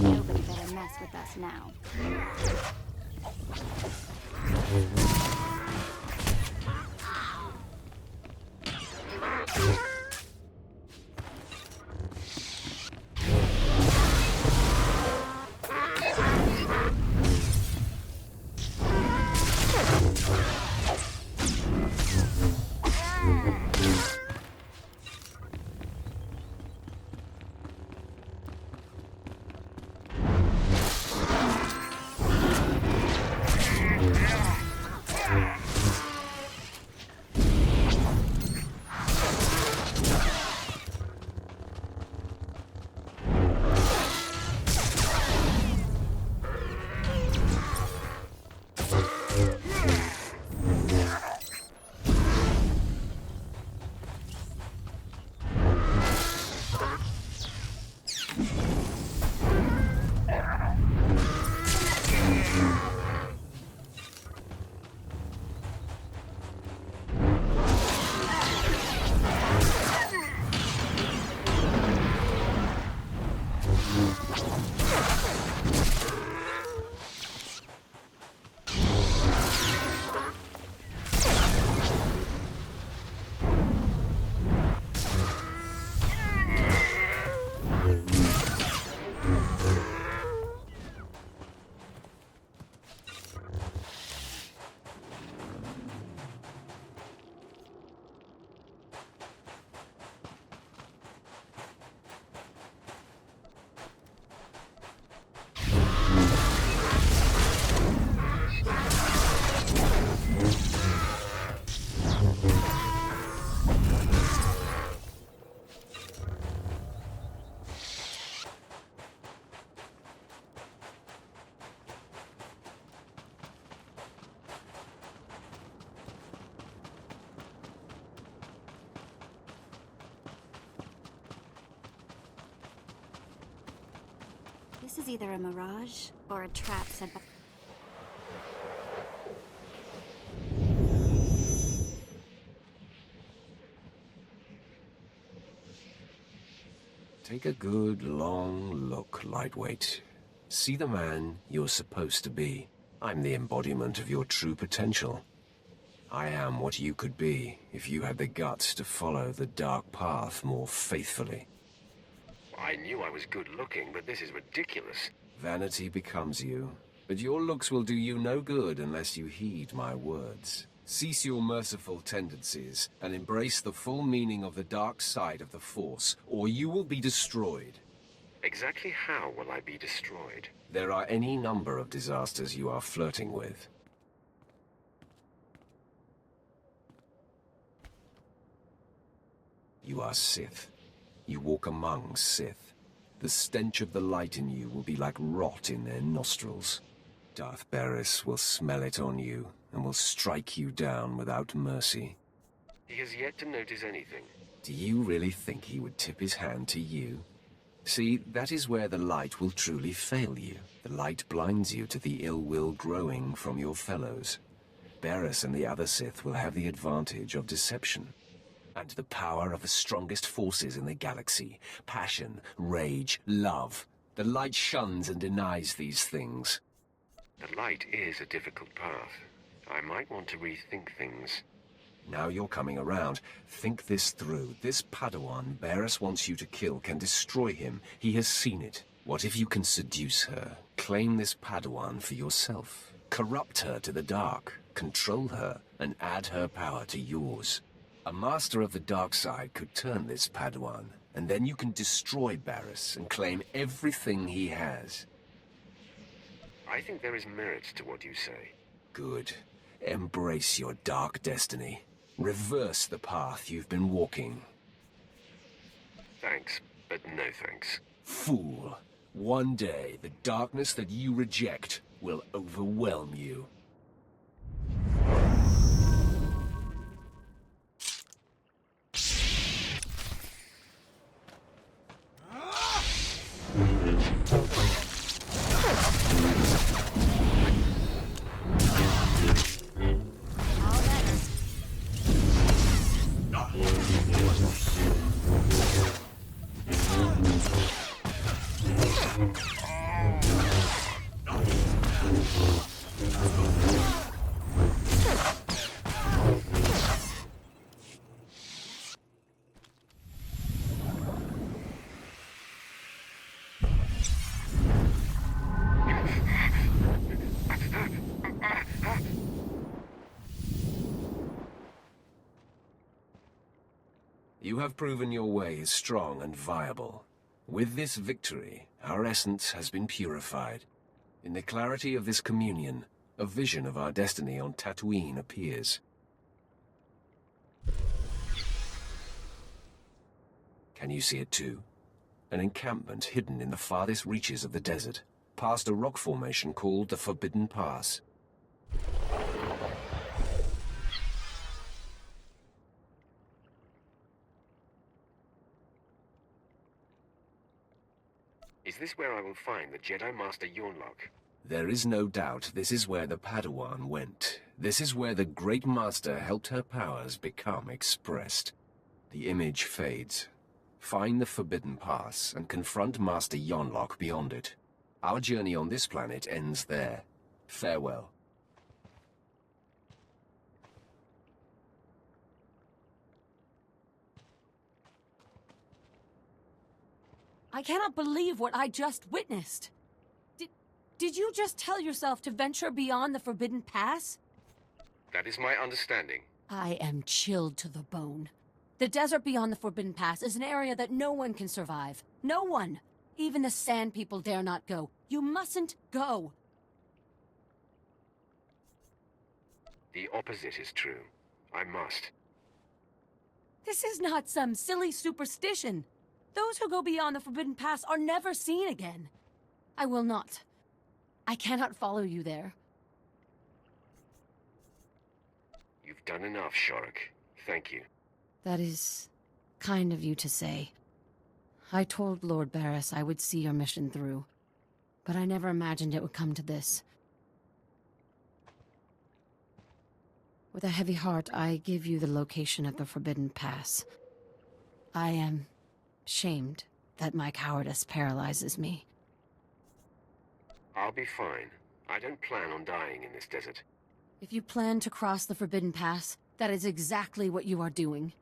Nobody better mess with us now. This is either a mirage or a trap set by... Take a good, long look, Lightweight. See the man you're supposed to be. I'm the embodiment of your true potential. I am what you could be if you had the guts to follow the dark path more faithfully. I knew I was good looking, but this is ridiculous. Vanity becomes you, but your looks will do you no good unless you heed my words. Cease your merciful tendencies and embrace the full meaning of the dark side of the Force, or you will be destroyed. Exactly how will I be destroyed? There are any number of disasters you are flirting with. You are Sith. You walk among Sith. The stench of the light in you will be like rot in their nostrils. Darth Barris will smell it on you and will strike you down without mercy. He has yet to notice anything. Do you really think he would tip his hand to you? See, that is where the light will truly fail you. The light blinds you to the ill will growing from your fellows. Barris and the other Sith will have the advantage of deception. And the power of the strongest forces in the galaxy. Passion, rage, love. The light shuns and denies these things. The light is a difficult path. I might want to rethink things. Now you're coming around. Think this through. This Padawan Barris wants you to kill can destroy him. He has seen it. What if you can seduce her, claim this Padawan for yourself, corrupt her to the dark, control her, and add her power to yours? A master of the dark side could turn this Padawan, and then you can destroy Barris and claim everything he has. I think there is merit to what you say. Good. Embrace your dark destiny. Reverse the path you've been walking. Thanks, but no thanks. Fool. One day, the darkness that you reject will overwhelm you. You have proven your way is strong and viable. With this victory, our essence has been purified. In the clarity of this communion, a vision of our destiny on Tatooine appears. Can you see it too? An encampment hidden in the farthest reaches of the desert, past a rock formation called the Forbidden Pass. Is this where I will find the Jedi Master Yonlok? There is no doubt this is where the Padawan went. This is where the Great Master helped her powers become expressed. The image fades. Find the Forbidden Pass and confront Master Yonlok beyond it. Our journey on this planet ends there. Farewell. I cannot believe what I just witnessed. Did you just tell yourself to venture beyond the Forbidden Pass? That is my understanding. I am chilled to the bone. The desert beyond the Forbidden Pass is an area that no one can survive. No one! Even the Sand People dare not go. You mustn't go! The opposite is true. I must. This is not some silly superstition. Those who go beyond the Forbidden Pass are never seen again. I will not. I cannot follow you there. You've done enough, Shorik. Thank you. That is kind of you to say. I told Lord Barris I would see your mission through. but I never imagined it would come to this. With a heavy heart, I give you the location of the Forbidden Pass. I am shamed that my cowardice paralyzes me. I'll be fine. I don't plan on dying in this desert. If you plan to cross the Forbidden Pass, that is exactly what you are doing.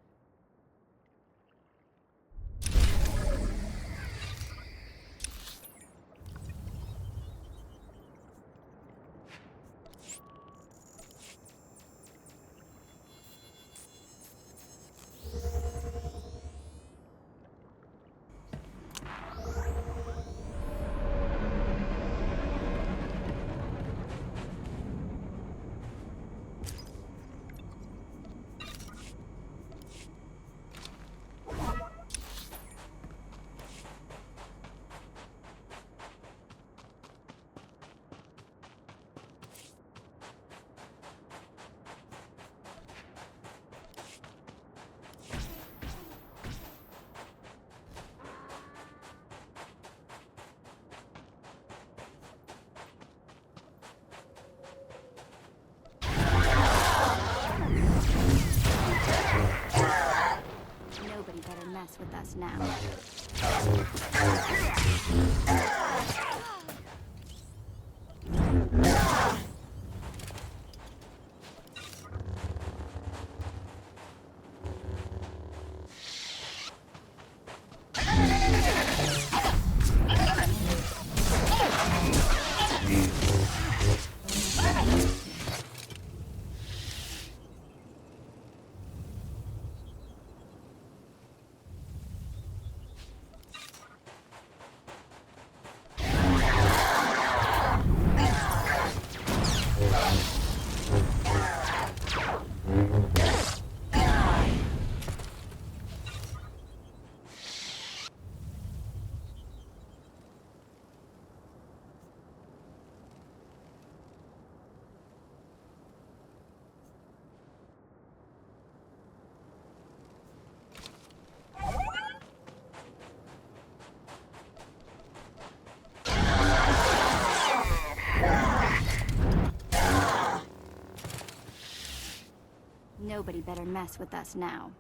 Nobody better mess with us now. Nobody better mess with us now.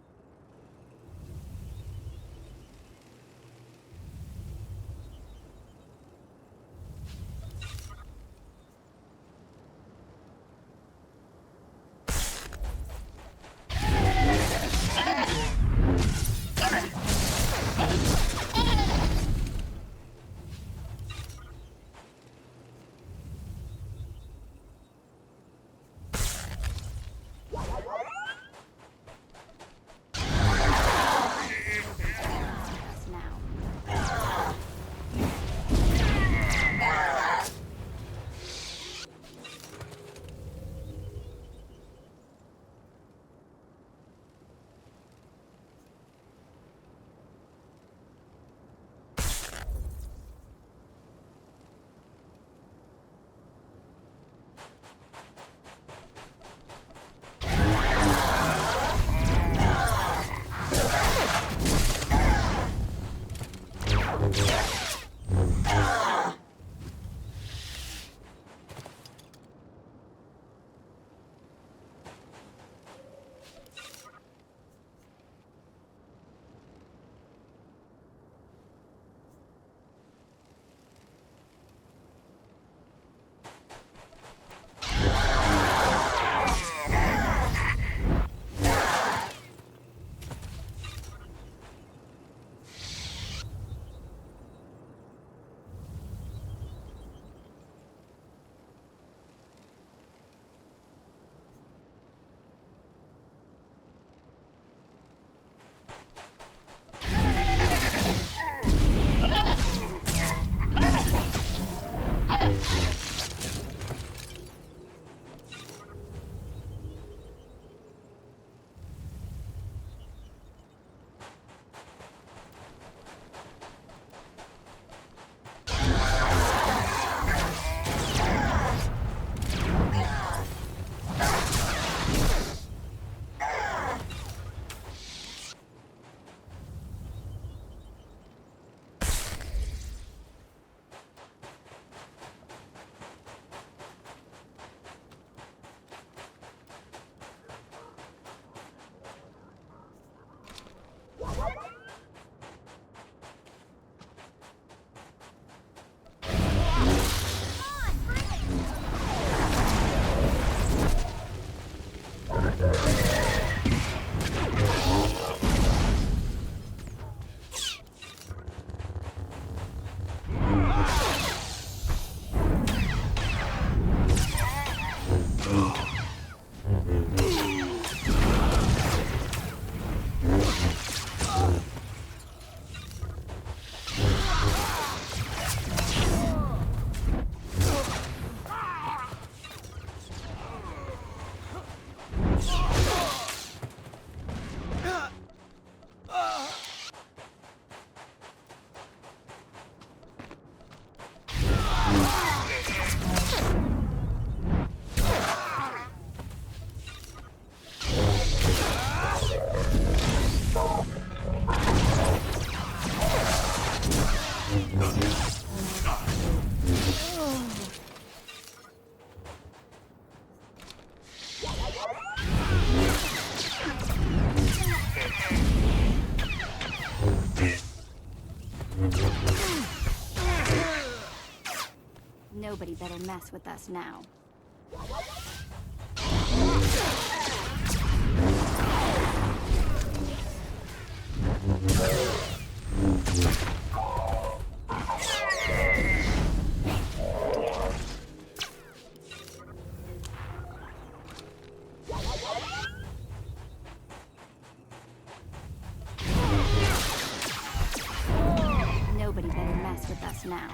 Nobody better mess with us now. Nobody better mess with us now.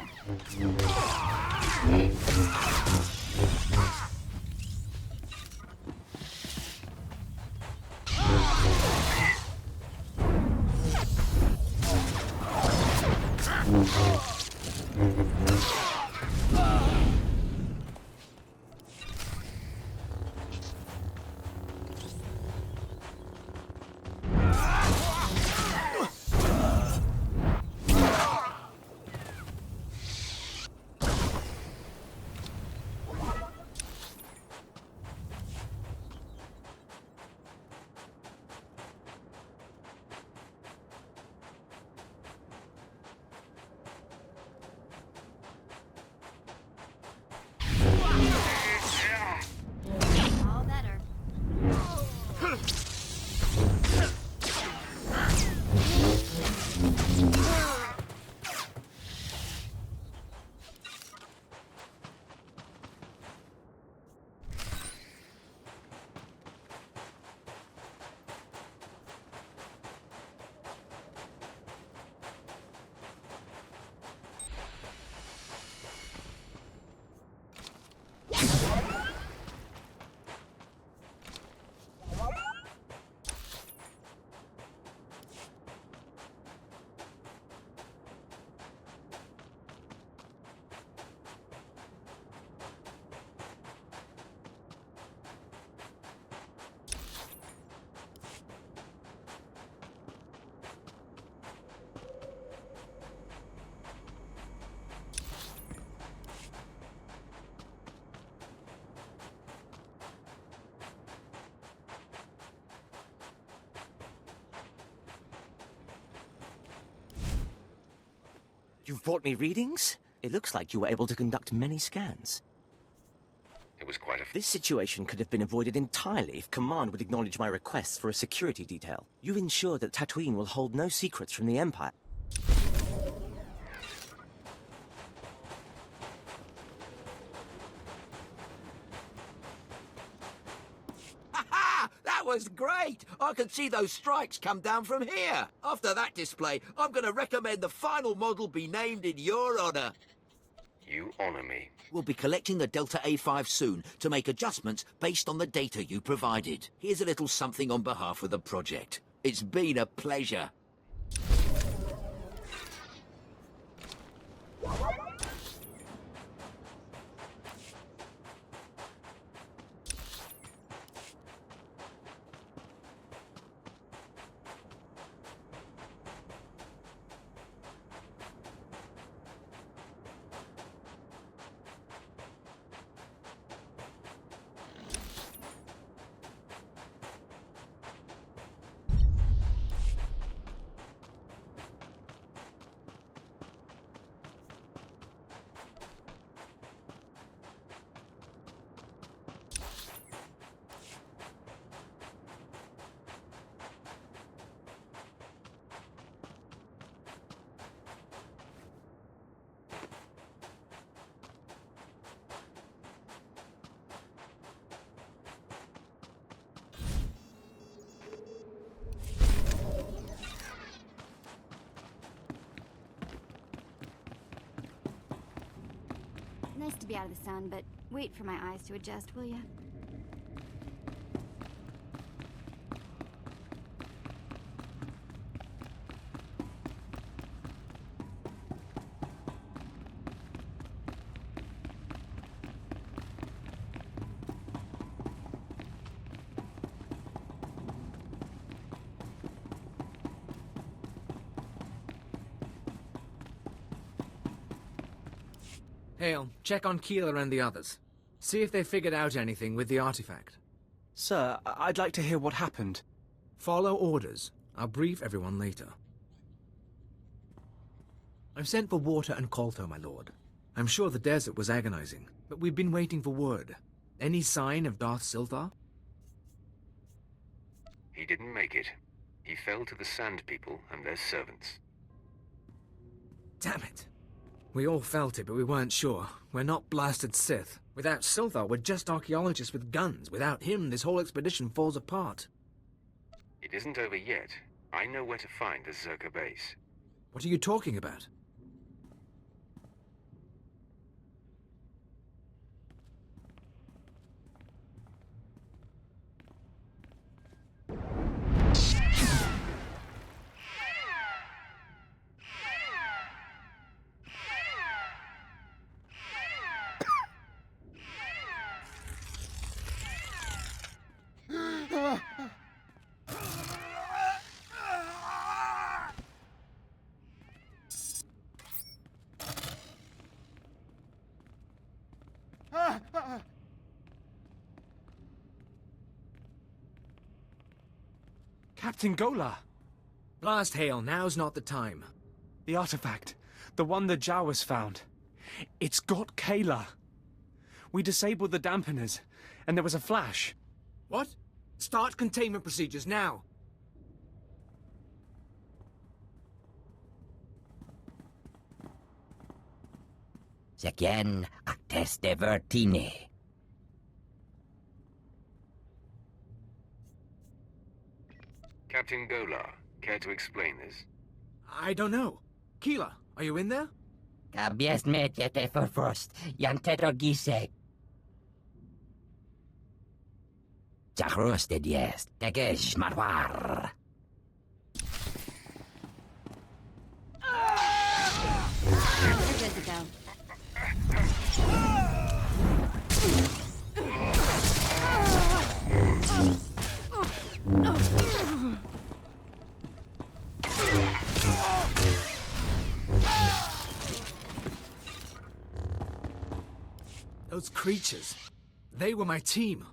All better. You've brought me readings? It looks like you were able to conduct many scans. It was quite a... This situation could have been avoided entirely if Command would acknowledge my requests for a security detail. You've ensured that Tatooine will hold no secrets from the Empire. Ha! That was great! I can see those strikes come down from here. After that display, I'm going to recommend the final model be named in your honor. You honor me. We'll be collecting the Delta A5 soon to make adjustments based on the data you provided. Here's a little something on behalf of the project. It's been a pleasure. Nice to be out of the sun, but wait for my eyes to adjust, will ya? Hale, check on Keeler and the others. See if they figured out anything with the artifact. Sir, I'd like to hear what happened. Follow orders. I'll brief everyone later. I've sent for water and colto, my lord. I'm sure the desert was agonizing, but we've been waiting for word. Any sign of Darth SWTOR? He didn't make it. He fell to the Sand People and their servants. Damn it. We all felt it, but we weren't sure. We're not blasted Sith. Without SWTOR, we're just archaeologists with guns. Without him, this whole expedition falls apart. It isn't over yet. I know where to find the Zerka base. What are you talking about? Captain Gola! Blast hail, now's not the time. The artifact. The one the Jawas found. It's got Kayla. We disabled the dampeners, and there was a flash. What? Start containment procedures now. Secien acteste vertine. Captain Golar, care to explain this? I don't know. Keela, are you in there? Kabies metjete verfrost, jan tetrogise. Jachrosted jest, tegesh marwar. You're good to go. Those creatures. They were my team.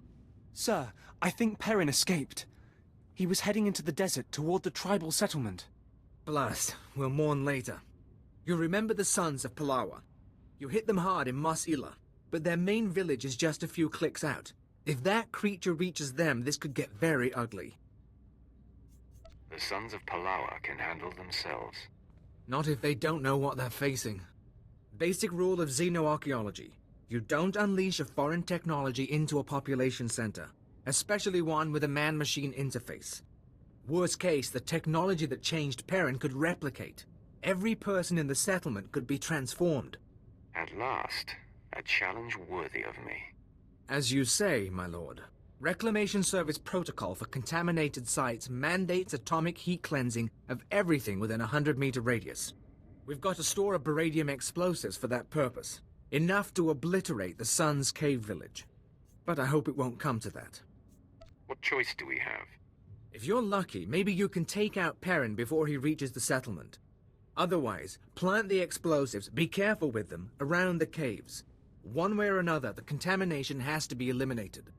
Sir, I think Perrin escaped. He was heading into the desert toward the tribal settlement. Blast. We'll mourn later. You remember the sons of Palawa. You hit them hard in Mos Ila, but their main village is just a few clicks out. If that creature reaches them, this could get very ugly. The Sons of Palawa can handle themselves. Not if they don't know what they're facing. Basic rule of xenoarchaeology. You don't unleash a foreign technology into a population center, especially one with a man-machine interface. Worst case, the technology that changed Perrin could replicate. Every person in the settlement could be transformed. At last, a challenge worthy of me. As you say, my lord. Reclamation Service protocol for contaminated sites mandates atomic heat cleansing of everything within a 100-meter radius. We've got a store of beradium explosives for that purpose. Enough to obliterate the Sun's cave village. But I hope it won't come to that. What choice do we have? If you're lucky, maybe you can take out Perrin before he reaches the settlement. Otherwise, plant the explosives, be careful with them, around the caves. One way or another, the contamination has to be eliminated.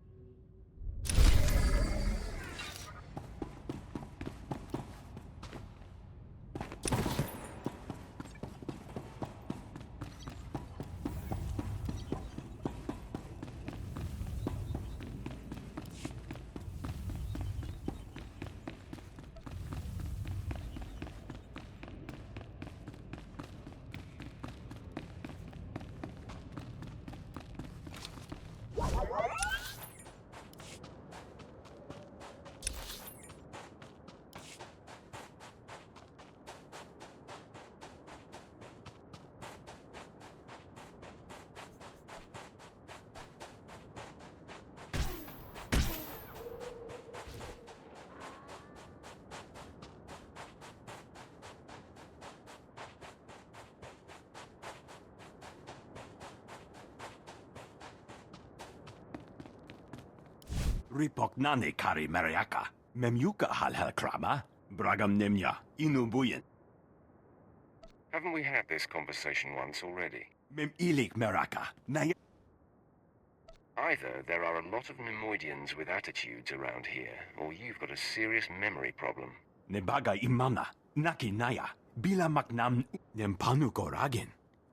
Ripoknane kari Mariaka, Memyuka hal krama, Bragam Nemya, Inubuyan. Haven't we had this conversation once already? Mem ilik Meraka, Naya. Either there are a lot of Nemoidians with attitudes around here, or you've got a serious memory problem. Nebaga imana, Naki Naya, Bila maknam nempanu koragin.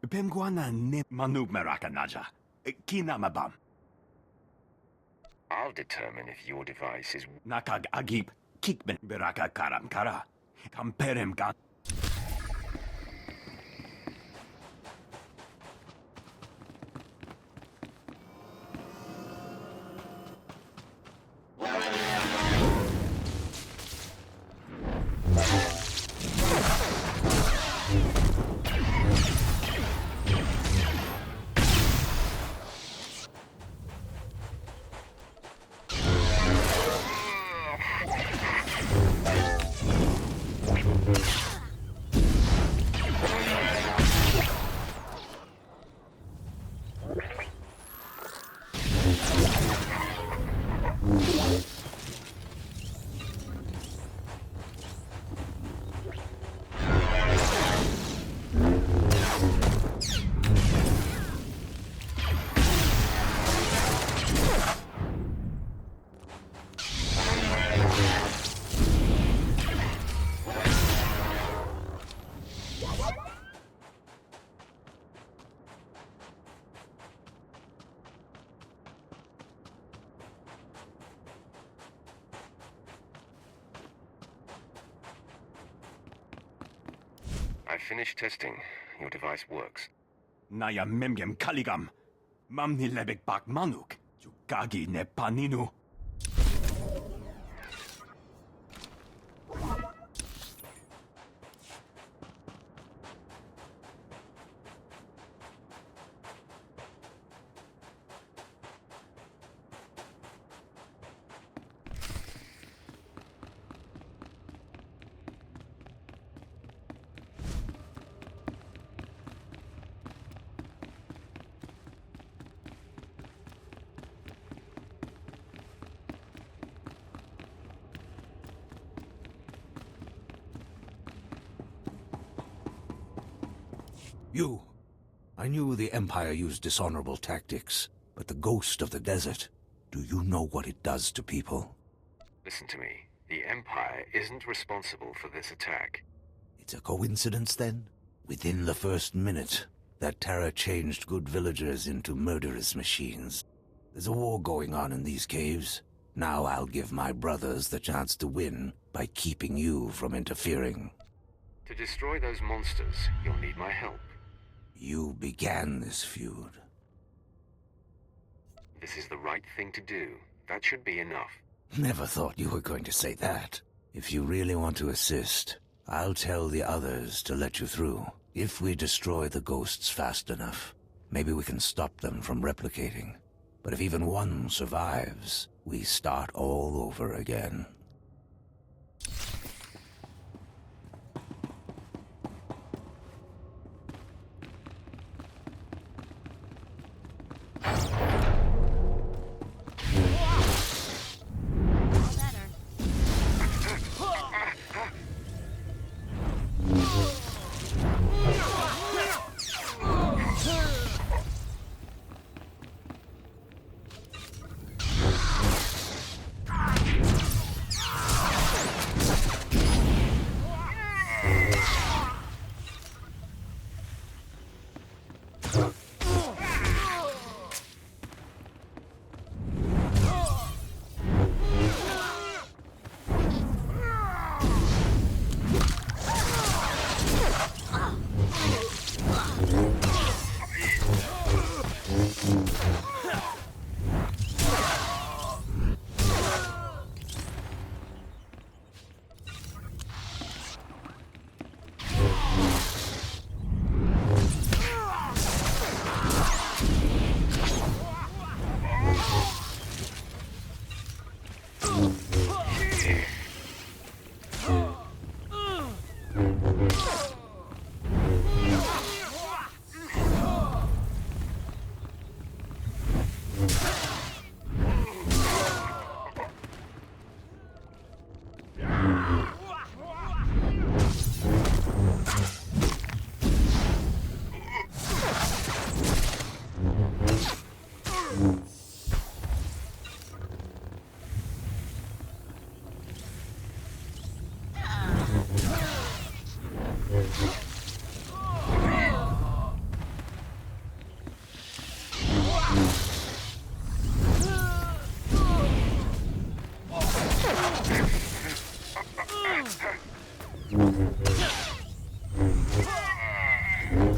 Pemguana ne manu meraka naja. Kinamabam. I'll determine if your device is... Nakag agip kikben beraka karam kara. Kamperem gan. I finished testing. Your device works. Naya memgem kaligam. Mamni lebek bak manuk. Jugagi ne paninu. You. I knew the Empire used dishonorable tactics, but the ghost of the desert, do you know what it does to people? Listen to me. The Empire isn't responsible for this attack. It's a coincidence, then? Within the first minute, that terror changed good villagers into murderous machines. There's a war going on in these caves. Now I'll give my brothers the chance to win by keeping you from interfering. To destroy those monsters, you'll need my help. You began this feud. This is the right thing to do. That should be enough. Never thought you were going to say that. If you really want to assist, I'll tell the others to let you through. If we destroy the ghosts fast enough, maybe we can stop them from replicating. But if even one survives, we start all over again.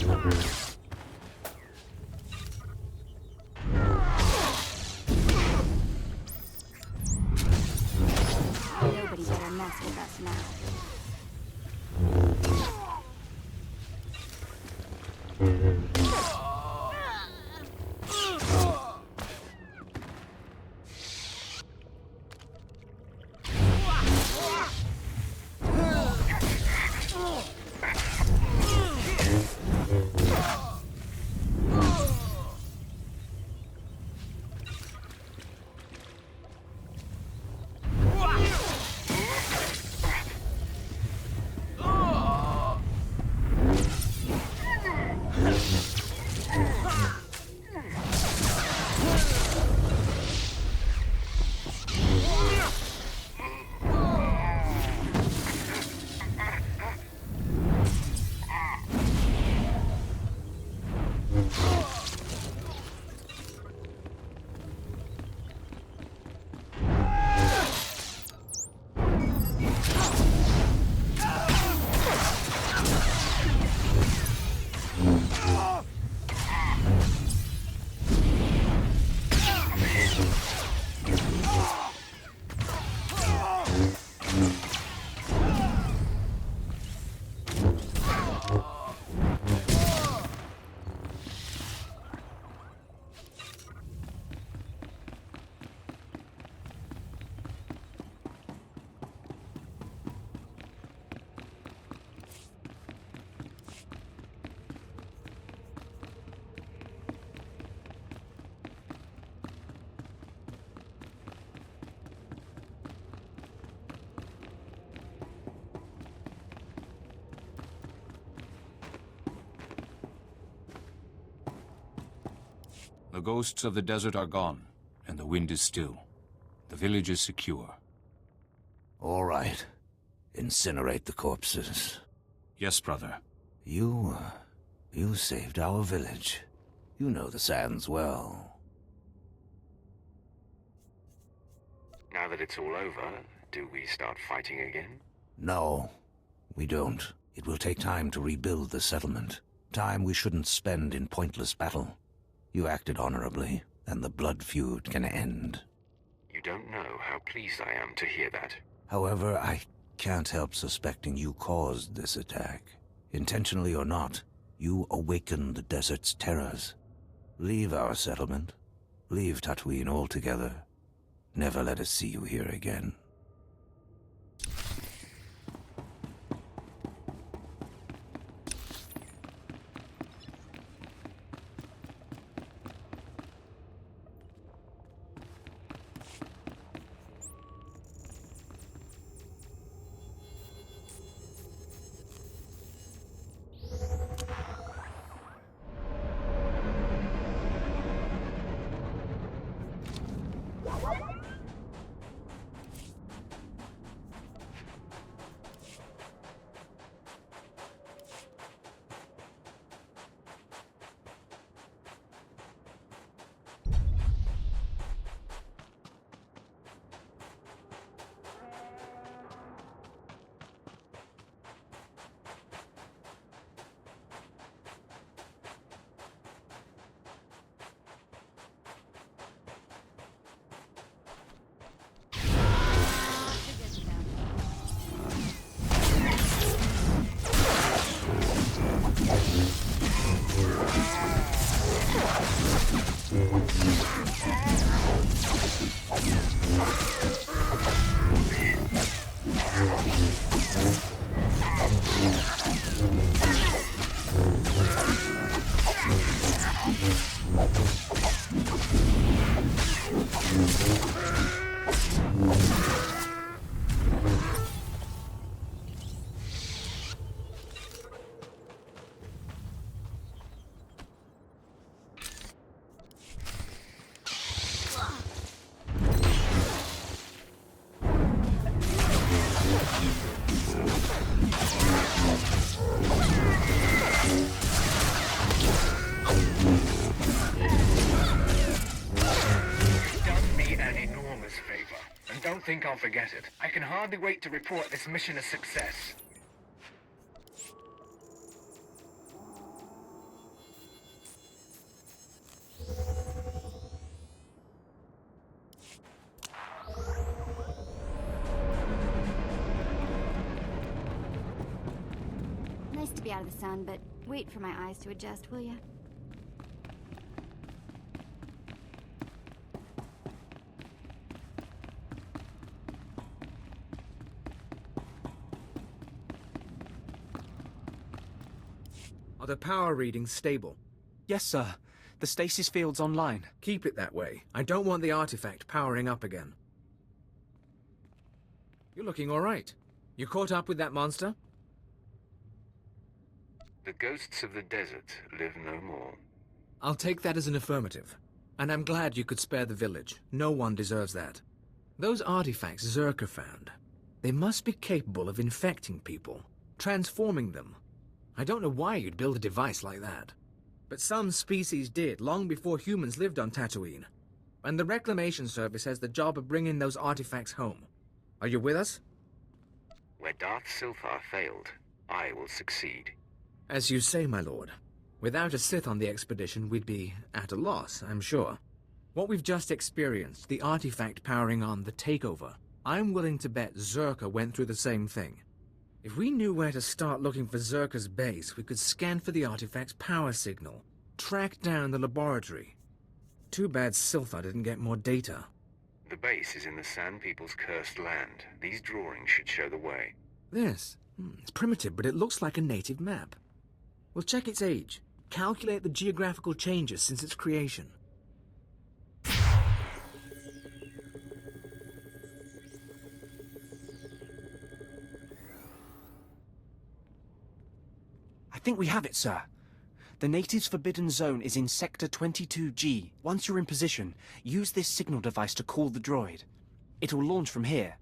Nobody better mess with us now. The ghosts of the desert are gone, and the wind is still. The village is secure. All right. Incinerate the corpses. Yes, brother. You saved our village. You know the sands well. Now that it's all over, do we start fighting again? No, we don't. It will take time to rebuild the settlement. Time we shouldn't spend in pointless battle. You acted honorably, and the blood feud can end. You don't know how pleased I am to hear that. However, I can't help suspecting you caused this attack. Intentionally or not, you awakened the desert's terrors. Leave our settlement. Leave Tatooine altogether. Never let us see you here again. Think I'll forget it. I can hardly wait to report this mission a success. be out of the sun, but wait for my eyes to adjust, will ya? Are the power readings stable? Yes, sir. The stasis field's online. Keep it that way. I don't want the artifact powering up again. You're looking all right. You caught up with that monster? The ghosts of the desert live no more. I'll take that as an affirmative. And I'm glad you could spare the village. No one deserves that. Those artifacts Zerka found, they must be capable of infecting people, transforming them. I don't know why you'd build a device like that. But some species did, long before humans lived on Tatooine. And the Reclamation Service has the job of bringing those artifacts home. Are you with us? Where Darth SWTOR failed, I will succeed. As you say, my lord. Without a Sith on the expedition, we'd be at a loss, I'm sure. What we've just experienced, the artifact powering on the takeover, I'm willing to bet Zerka went through the same thing. If we knew where to start looking for Zerka's base, we could scan for the artifact's power signal, track down the laboratory. Too bad SWTOR didn't get more data. The base is in the Sand People's cursed land. These drawings should show the way. This? It's primitive, but it looks like a native map. We'll check its age, calculate the geographical changes since its creation. I think we have it, sir. The natives' forbidden zone is in Sector 22G. Once you're in position, use this signal device to call the droid. It'll launch from here.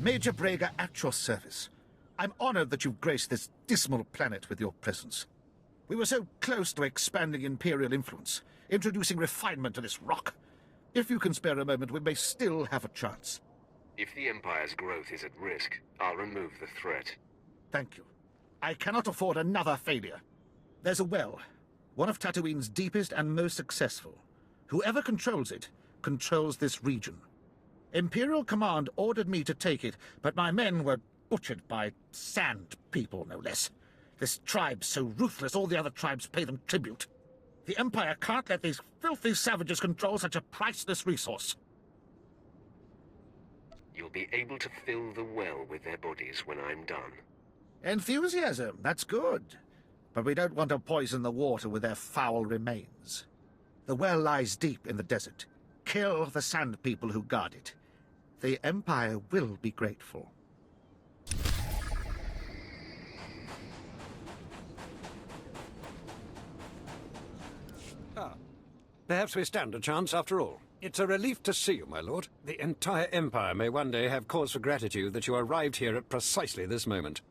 Major Braga at your service. I'm honored that you've graced this dismal planet with your presence. We were so close to expanding Imperial influence, introducing refinement to this rock. If you can spare a moment, we may still have a chance. If the Empire's growth is at risk, I'll remove the threat. Thank you. I cannot afford another failure. There's a well, one of Tatooine's deepest and most successful. Whoever controls it, controls this region. Imperial Command ordered me to take it, but my men were butchered by Sand People, no less. This tribe's so ruthless, all the other tribes pay them tribute. The Empire can't let these filthy savages control such a priceless resource. You'll be able to fill the well with their bodies when I'm done. Enthusiasm, that's good. But we don't want to poison the water with their foul remains. The well lies deep in the desert. Kill the Sand People who guard it. The Empire will be grateful. Perhaps we stand a chance after all. It's a relief to see you, my lord. The entire Empire may one day have cause for gratitude that you arrived here at precisely this moment.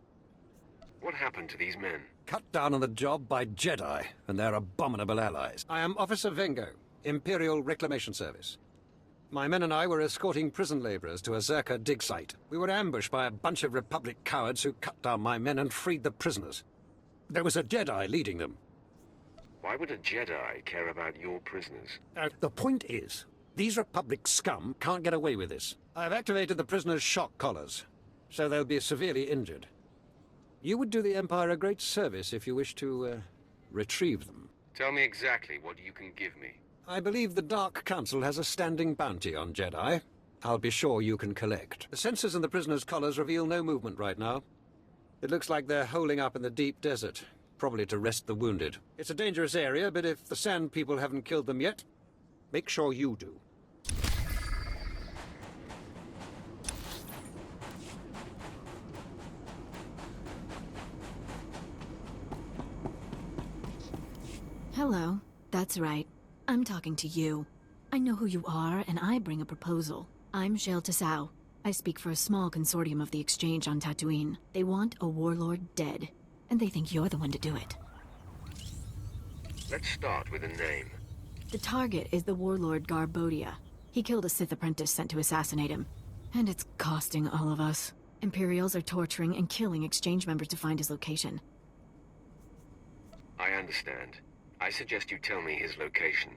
What happened to these men? Cut down on the job by Jedi and their abominable allies. I am Officer Vengo, Imperial Reclamation Service. My men and I were escorting prison laborers to a Zerka dig site. We were ambushed by a bunch of Republic cowards who cut down my men and freed the prisoners. There was a Jedi leading them. Why would a Jedi care about your prisoners? The point is, these Republic scum can't get away with this. I've activated the prisoners' shock collars, so they'll be severely injured. You would do the Empire a great service if you wish to, retrieve them. Tell me exactly what you can give me. I believe the Dark Council has a standing bounty on Jedi. I'll be sure you can collect. The sensors in the prisoners' collars reveal no movement right now. It looks like they're holing up in the deep desert, probably to rest the wounded. It's a dangerous area, but if the Sand People haven't killed them yet, make sure you do. Hello. That's right. I'm talking to you. I know who you are, and I bring a proposal. I'm SWTOR. I speak for a small consortium of the Exchange on Tatooine. They want a warlord dead, and they think you're the one to do it. Let's start with a name. The target is the warlord Garbodia. He killed a Sith apprentice sent to assassinate him. And it's costing all of us. Imperials are torturing and killing Exchange members to find his location. I understand. I suggest you tell me his location.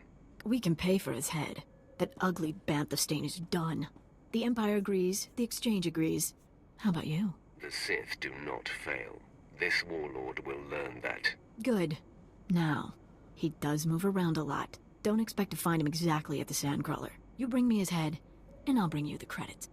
We can pay for his head. That ugly bantha stain is done. The Empire agrees, the Exchange agrees. How about you? The Sith do not fail. This warlord will learn that. Good. Now, he does move around a lot. Don't expect to find him exactly at the Sandcrawler. You bring me his head, and I'll bring you the credits.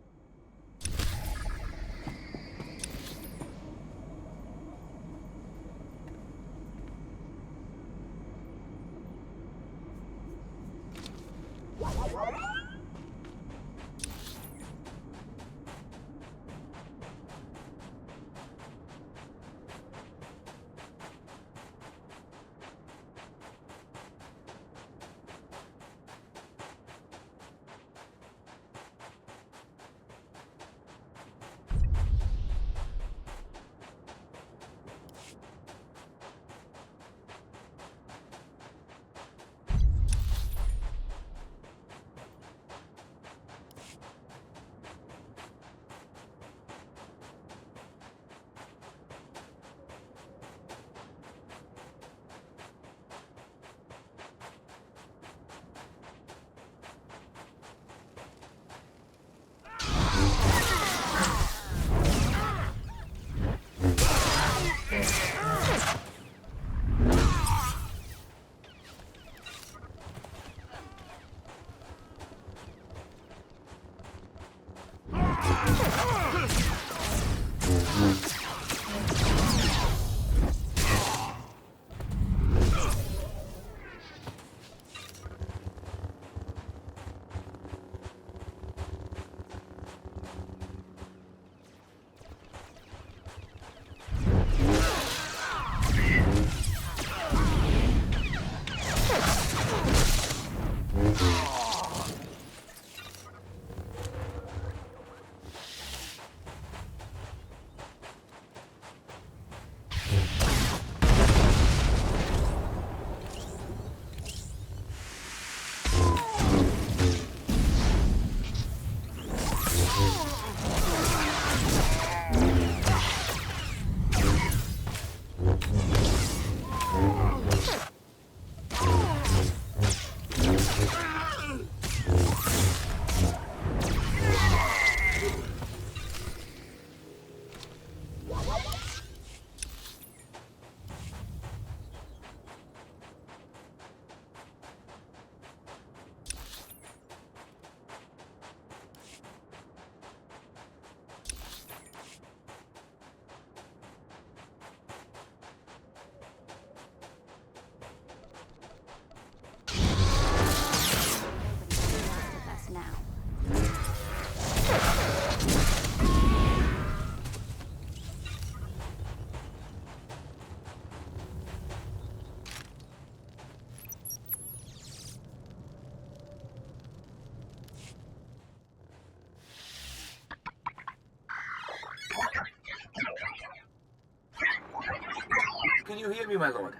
Can you hear me, my lord?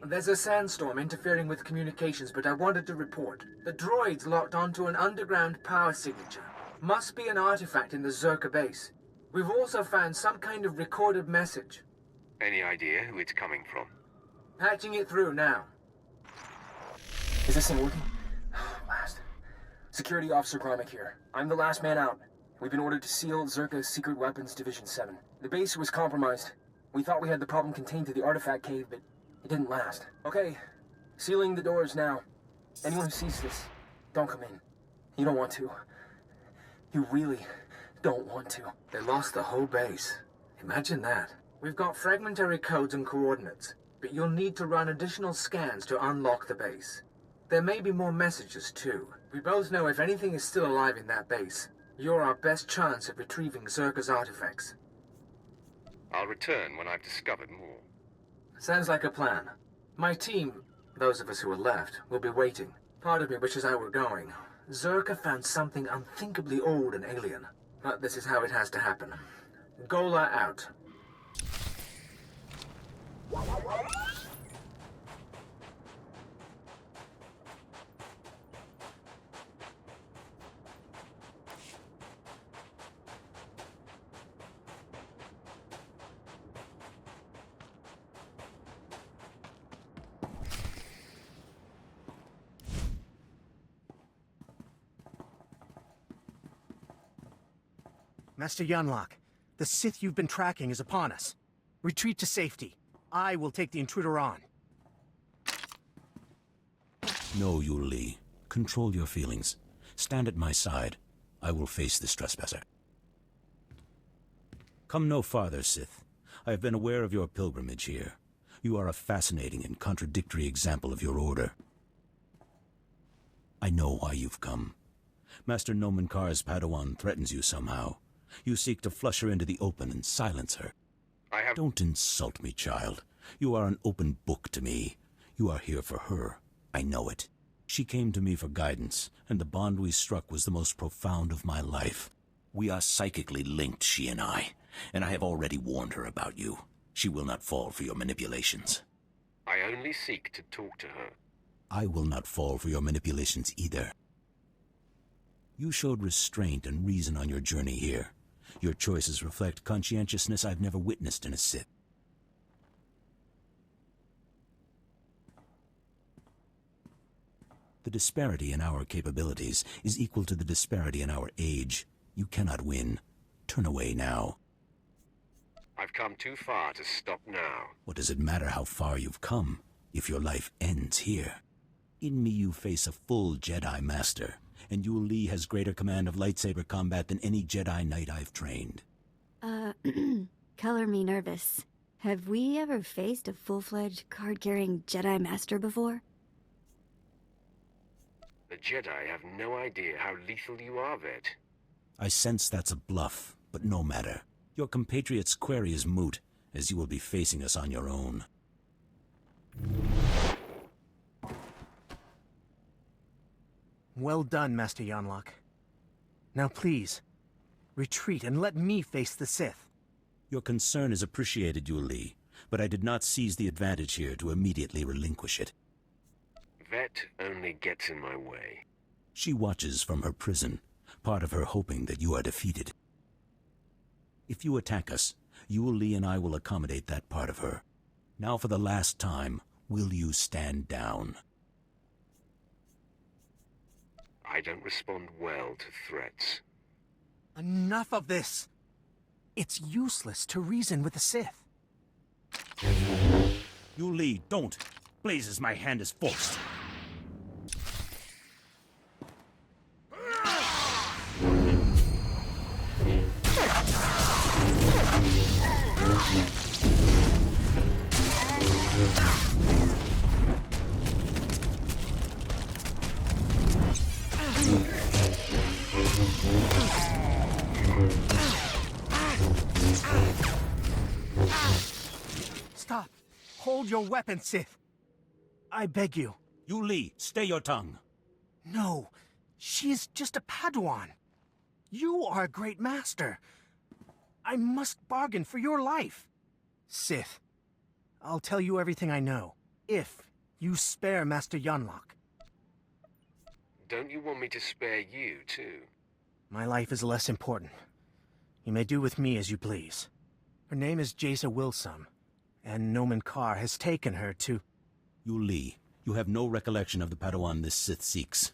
There's a sandstorm interfering with communications, but I wanted to report. The droid's locked onto an underground power signature. Must be an artifact in the Zerka base. We've also found some kind of recorded message. Any idea who it's coming from? Patching it through now. Is this thing working? Last. Security Officer Gromick here. I'm the last man out. We've been ordered to seal Zerka's Secret Weapons Division 7. The base was compromised. We thought we had the problem contained to the artifact cave, but it didn't last. Okay, sealing the doors now. Anyone who sees this, don't come in. You don't want to. You really don't want to. They lost the whole base. Imagine that. We've got fragmentary codes and coordinates, but you'll need to run additional scans to unlock the base. There may be more messages, too. We both know if anything is still alive in that base, you're our best chance of retrieving Zerka's artifacts. I'll return when I've discovered more. Sounds like a plan. My team, those of us who are left, will be waiting. Part of me wishes I were going. Zerka found something unthinkably old and alien. But this is how it has to happen. Gola out. Master Yunlock, the Sith you've been tracking is upon us. Retreat to safety. I will take the intruder on. No, Yul Li. Control your feelings. Stand at my side. I will face this trespasser. Come no farther, Sith. I have been aware of your pilgrimage here. You are a fascinating and contradictory example of your order. I know why you've come. Master Nomen Kar's Padawan threatens you somehow. You seek to flush her into the open and silence her. Don't insult me, child. You are an open book to me. You are here for her. I know it. She came to me for guidance, and the bond we struck was the most profound of my life. We are psychically linked, she and I have already warned her about you. She will not fall for your manipulations. I only seek to talk to her. I will not fall for your manipulations either. You showed restraint and reason on your journey here. Your choices reflect conscientiousness I've never witnessed in a Sith. The disparity in our capabilities is equal to the disparity in our age. You cannot win. Turn away now. I've come too far to stop now. What does it matter how far you've come, if your life ends here? In me you face a full Jedi Master, and Yul Li has greater command of lightsaber combat than any Jedi Knight I've trained. Color me nervous. Have we ever faced a full-fledged, card-carrying Jedi Master before? The Jedi have no idea how lethal you are, Vet. I sense that's a bluff, but no matter. Your compatriot's query is moot, as you will be facing us on your own. Well done, Master Yunlock. Now please, retreat and let me face the Sith. Your concern is appreciated, Yul Li, but I did not seize the advantage here to immediately relinquish it. Vet only gets in my way. She watches from her prison, part of her hoping that you are defeated. If you attack us, Yul Li and I will accommodate that part of her. Now for the last time, will you stand down? I don't respond well to threats. Enough of this! It's useless to reason with the Sith. Yul Li, don't! Blazes, my hand is forced. Stop! Hold your weapon, Sith! I beg you. Yul Li, stay your tongue. No, she is just a Padawan. You are a great master. I must bargain for your life. Sith, I'll tell you everything I know. if you spare Master Yanlock. Don't you want me to spare you, too? My life is less important. You may do with me as you please. Her name is Jaisa Wilsum, and Noman Carr has taken her to... Yu Li, you have no recollection of the Padawan this Sith seeks.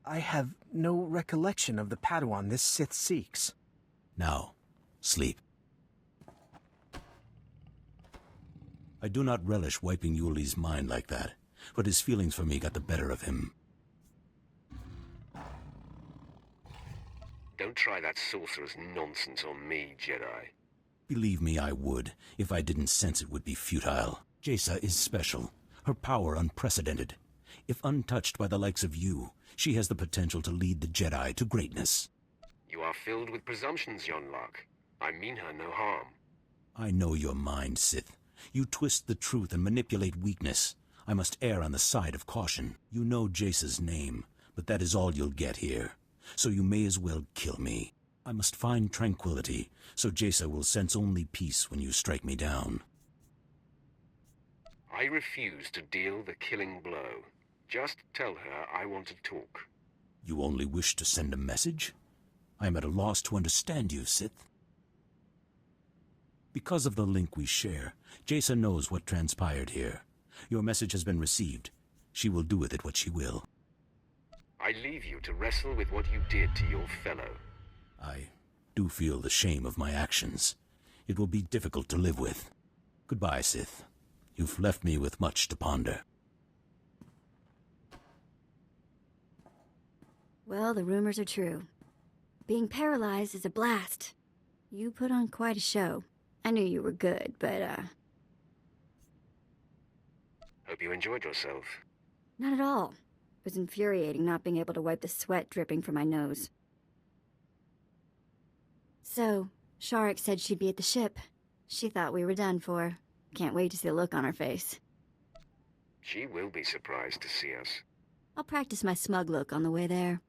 I have no recollection of the Padawan this Sith seeks. Now, sleep. I do not relish wiping Yu Li's mind like that, but his feelings for me got the better of him. Don't try that sorcerer's nonsense on me, Jedi. Believe me, I would, if I didn't sense it would be futile. Jaisa is special, her power unprecedented. If untouched by the likes of you, she has the potential to lead the Jedi to greatness. You are filled with presumptions, Yanlock. I mean her no harm. I know your mind, Sith. You twist the truth and manipulate weakness. I must err on the side of caution. You know Jaisa's name, but that is all you'll get here. So you may as well kill me. I must find tranquility, so Jaisa will sense only peace when you strike me down. I refuse to deal the killing blow. Just tell her I want to talk. You only wish to send a message? I am at a loss to understand you, Sith. Because of the link we share, Jaisa knows what transpired here. Your message has been received. She will do with it what she will. I leave you to wrestle with what you did to your fellow. I do feel the shame of my actions. It will be difficult to live with. Goodbye, Sith. You've left me with much to ponder. Well, the rumors are true. Being paralyzed is a blast. You put on quite a show. I knew you were good, but, Hope you enjoyed yourself. not at all. It was infuriating not being able to wipe the sweat dripping from my nose. So, Sharik said she'd be at the ship. She thought we were done for. Can't wait to see the look on her face. She will be surprised to see us. I'll practice my smug look on the way there.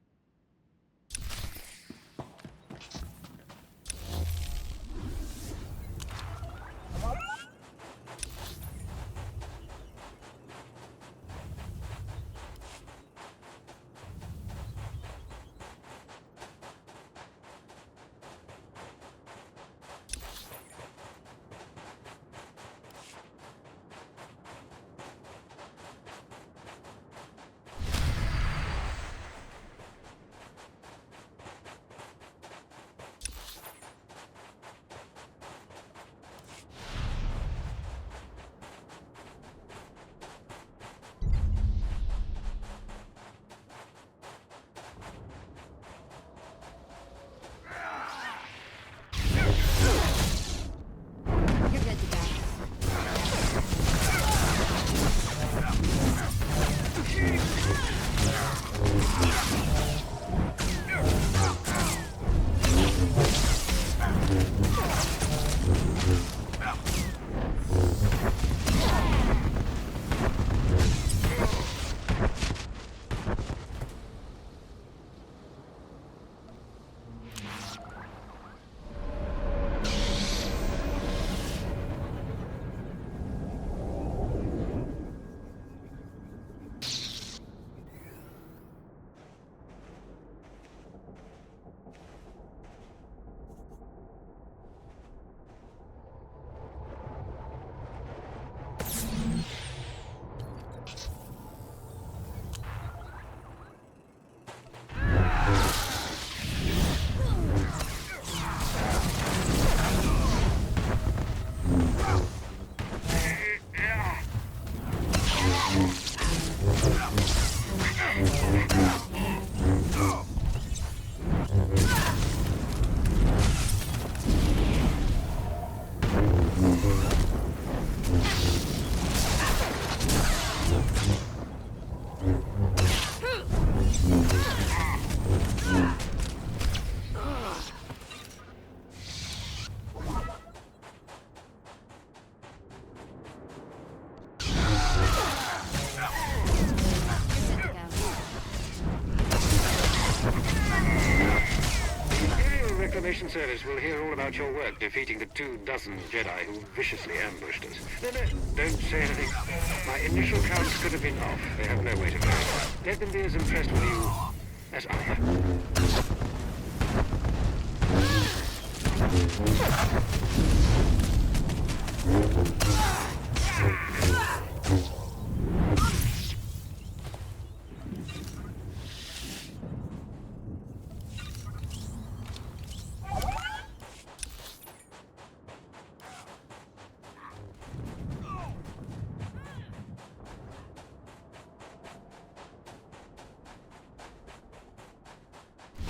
Reclamation Service will hear all about your work defeating the 24 Jedi who viciously ambushed us. No, don't say anything. My initial counts could have been off. They have no way to verify. Let them be as impressed with you as I am.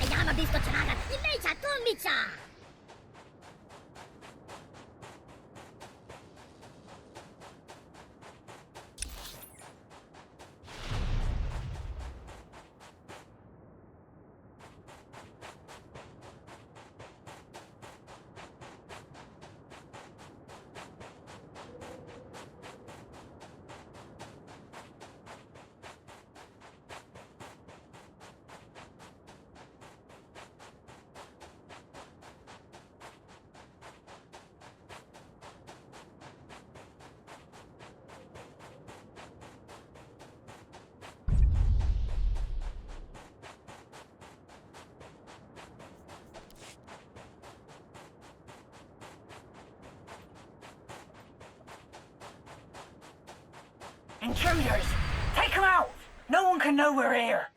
Abbiamo visto Cenara, invece tu mi sa! Intruders! Take them out! No one can know we're here!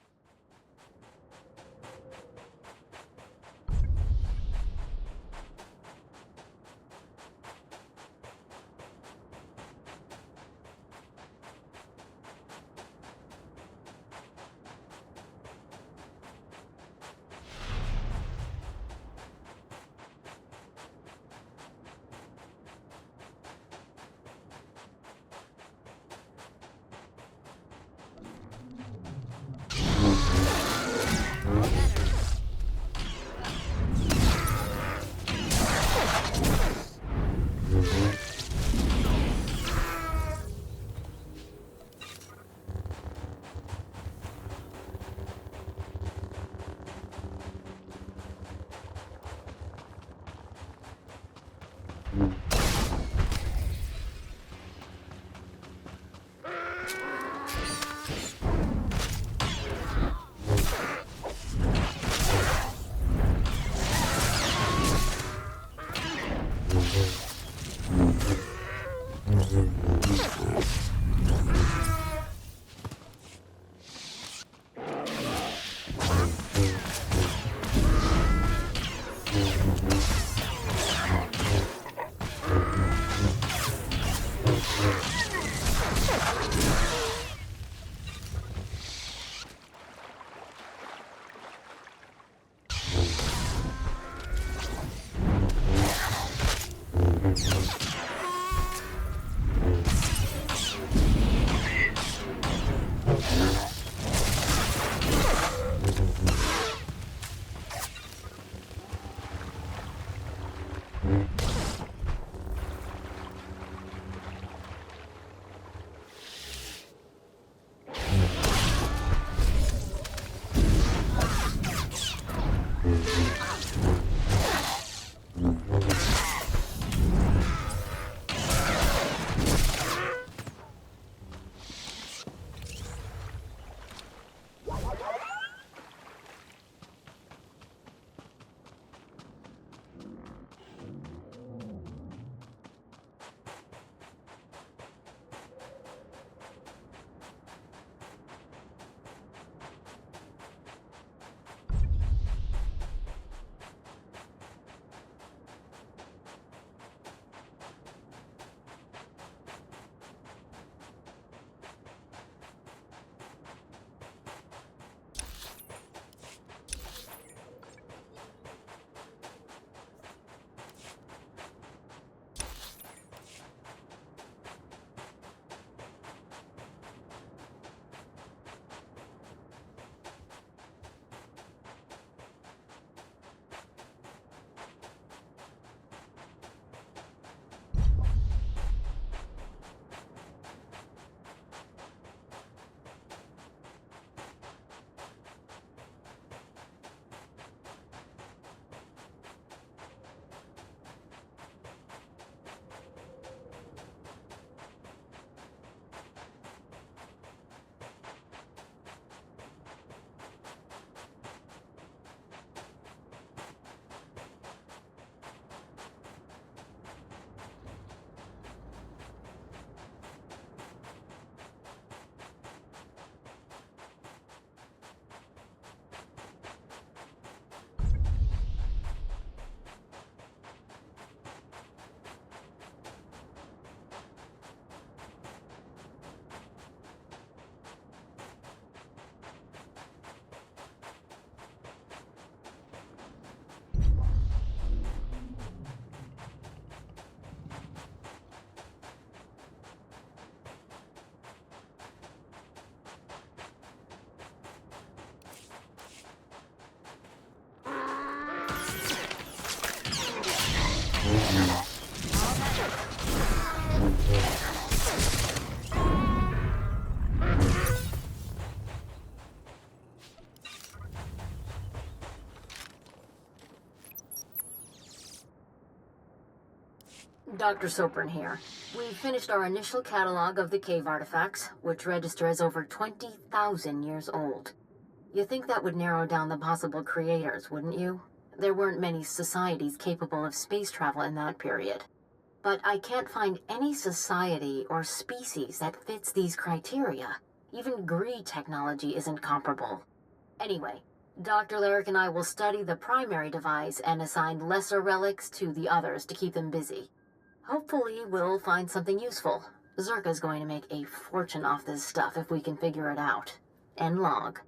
Dr. Sopran here. We finished our initial catalog of the cave artifacts, which register as over 20,000 years old. You think that would narrow down the possible creators, wouldn't you? There weren't many societies capable of space travel in that period. But I can't find any society or species that fits these criteria. Even Gree technology isn't comparable. Anyway, Dr. Lyric and I will study the primary device and assign lesser relics to the others to keep them busy. Hopefully, we'll find something useful. Zerka's going to make a fortune off this stuff if we can figure it out. End log.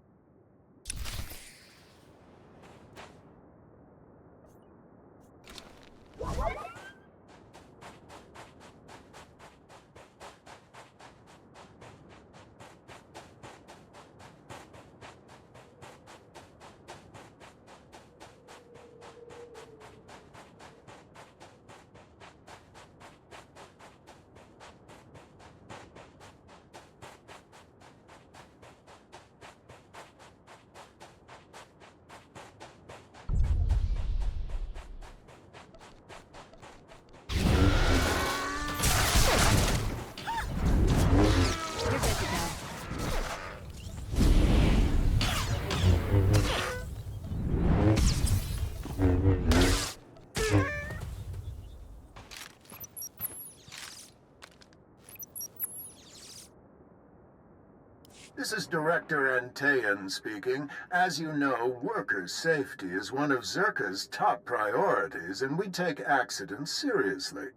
This is Director Antaean speaking. As you know, workers' safety is one of Zerka's top priorities, and we take accidents seriously.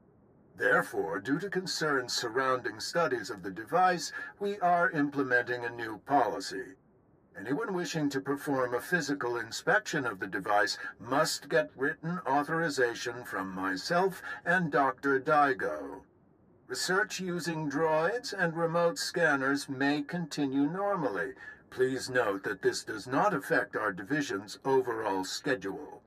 Therefore, due to concerns surrounding studies of the device, we are implementing a new policy. Anyone wishing to perform a physical inspection of the device must get written authorization from myself and Dr. Daigo. Research using droids and remote scanners may continue normally. Please note that this does not affect our division's overall schedule.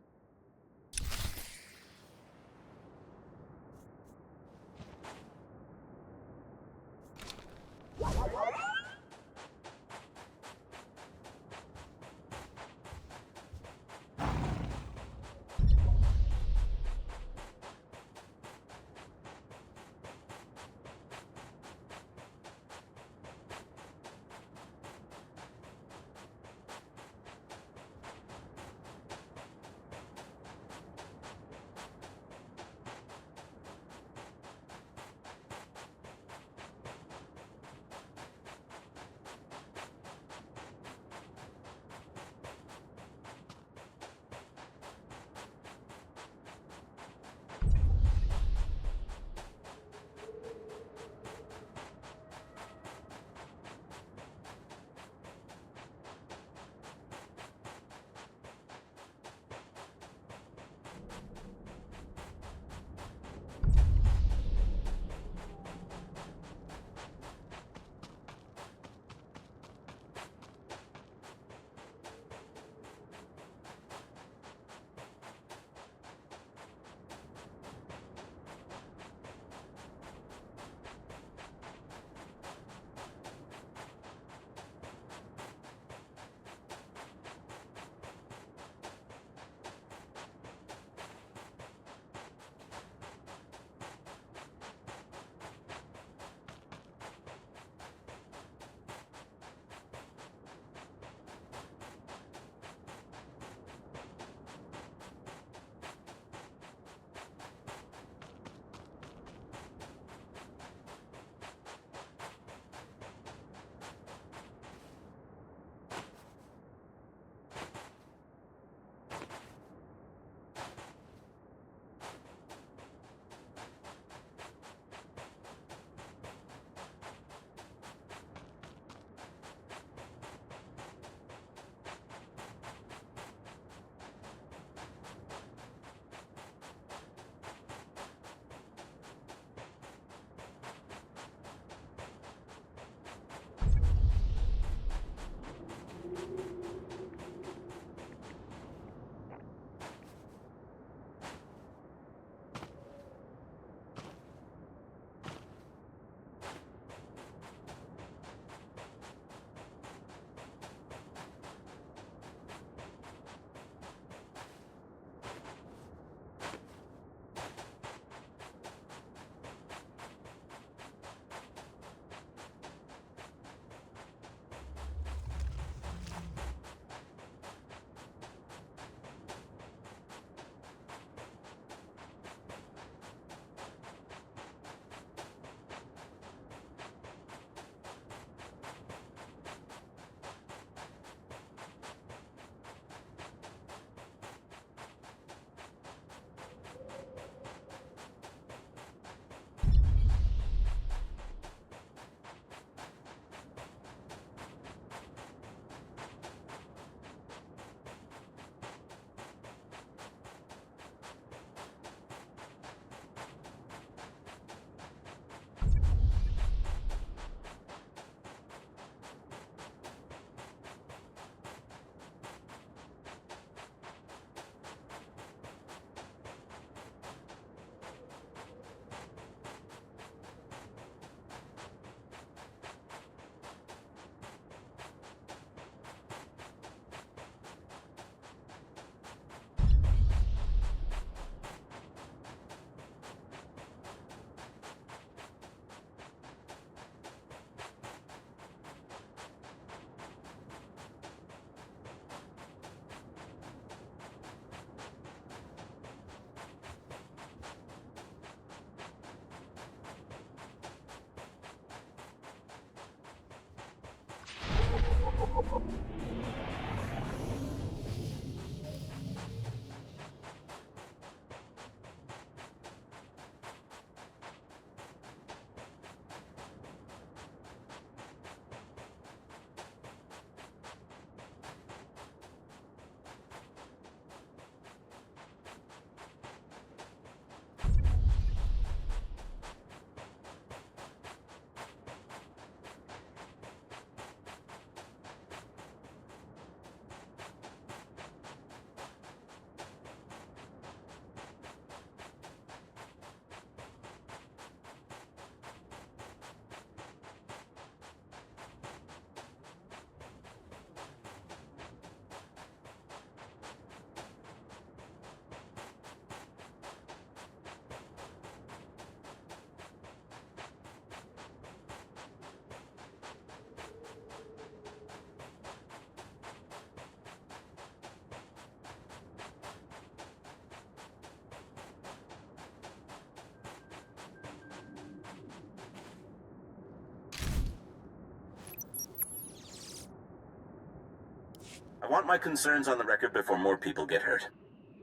I want my concerns on the record before more people get hurt.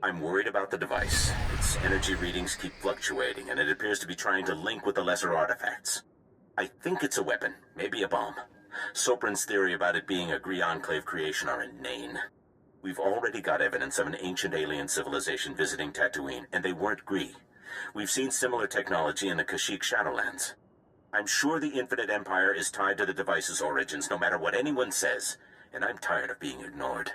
I'm worried about the device. Its energy readings keep fluctuating, and it appears to be trying to link with the lesser artifacts. I think it's a weapon, maybe a bomb. Soprin's theory about it being a Gree Enclave creation are inane. We've already got evidence of an ancient alien civilization visiting Tatooine, and they weren't Gree. We've seen similar technology in the Kashyyyk Shadowlands. I'm sure the Infinite Empire is tied to the device's origins, no matter what anyone says, and I'm tired of being ignored.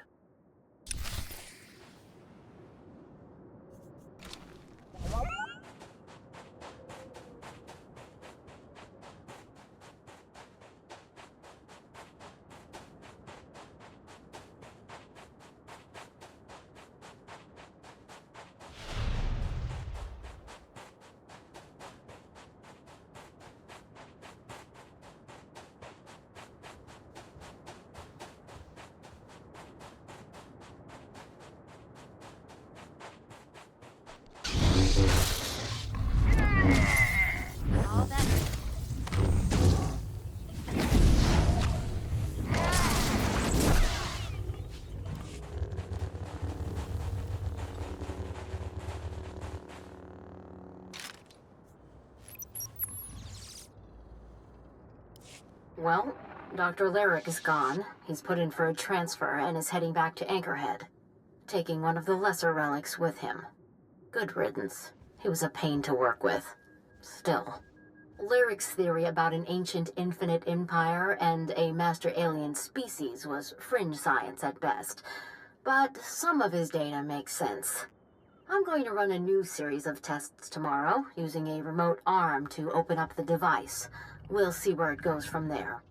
Well, Dr. Lyric is gone. He's put in for a transfer and is heading back to Anchorhead, taking one of the lesser relics with him. Good riddance. He was a pain to work with. Still. Lyric's theory about an ancient infinite empire and a master alien species was fringe science at best, but some of his data makes sense. I'm going to run a new series of tests tomorrow, using a remote arm to open up the device. We'll see where it goes from there.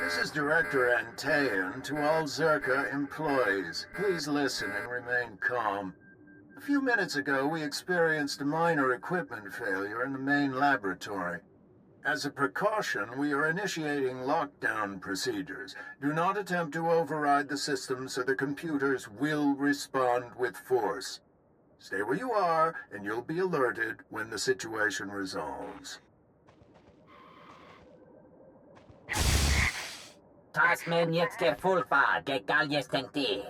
This is Director Antaean to all Zerka employees. Please listen and remain calm. A few minutes ago, we experienced a minor equipment failure in the main laboratory. As a precaution, we are initiating lockdown procedures. Do not attempt to override the system, so the computers will respond with force. Stay where you are, and you'll be alerted when the situation resolves. Tas men jetzt der Fulfa, der Gallies Tenti.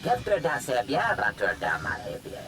Kefter da sebia ratur da malhebia.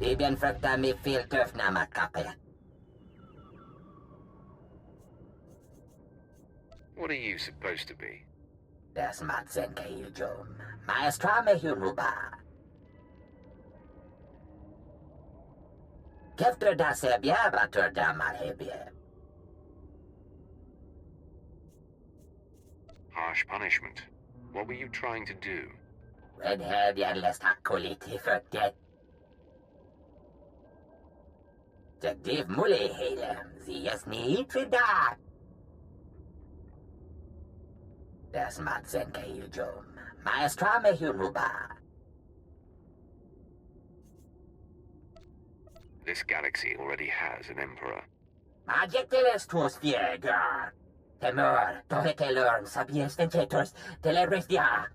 Ibn frakta mi fil turf na makape. What are you supposed to be? Das matsen kayujom. Maestra me huruba. Kefter da sebia ratur da malhebia. Harsh punishment. What were you trying to do? Redhead yadlest hakuliti forget. Div mule helem, sie es nie da. Das matsen kayujom. Maestra me huruba. This galaxy already has an emperor. Magetiles tuos viegar. Temor, tohetelorm sapiens tentetos, telerestia.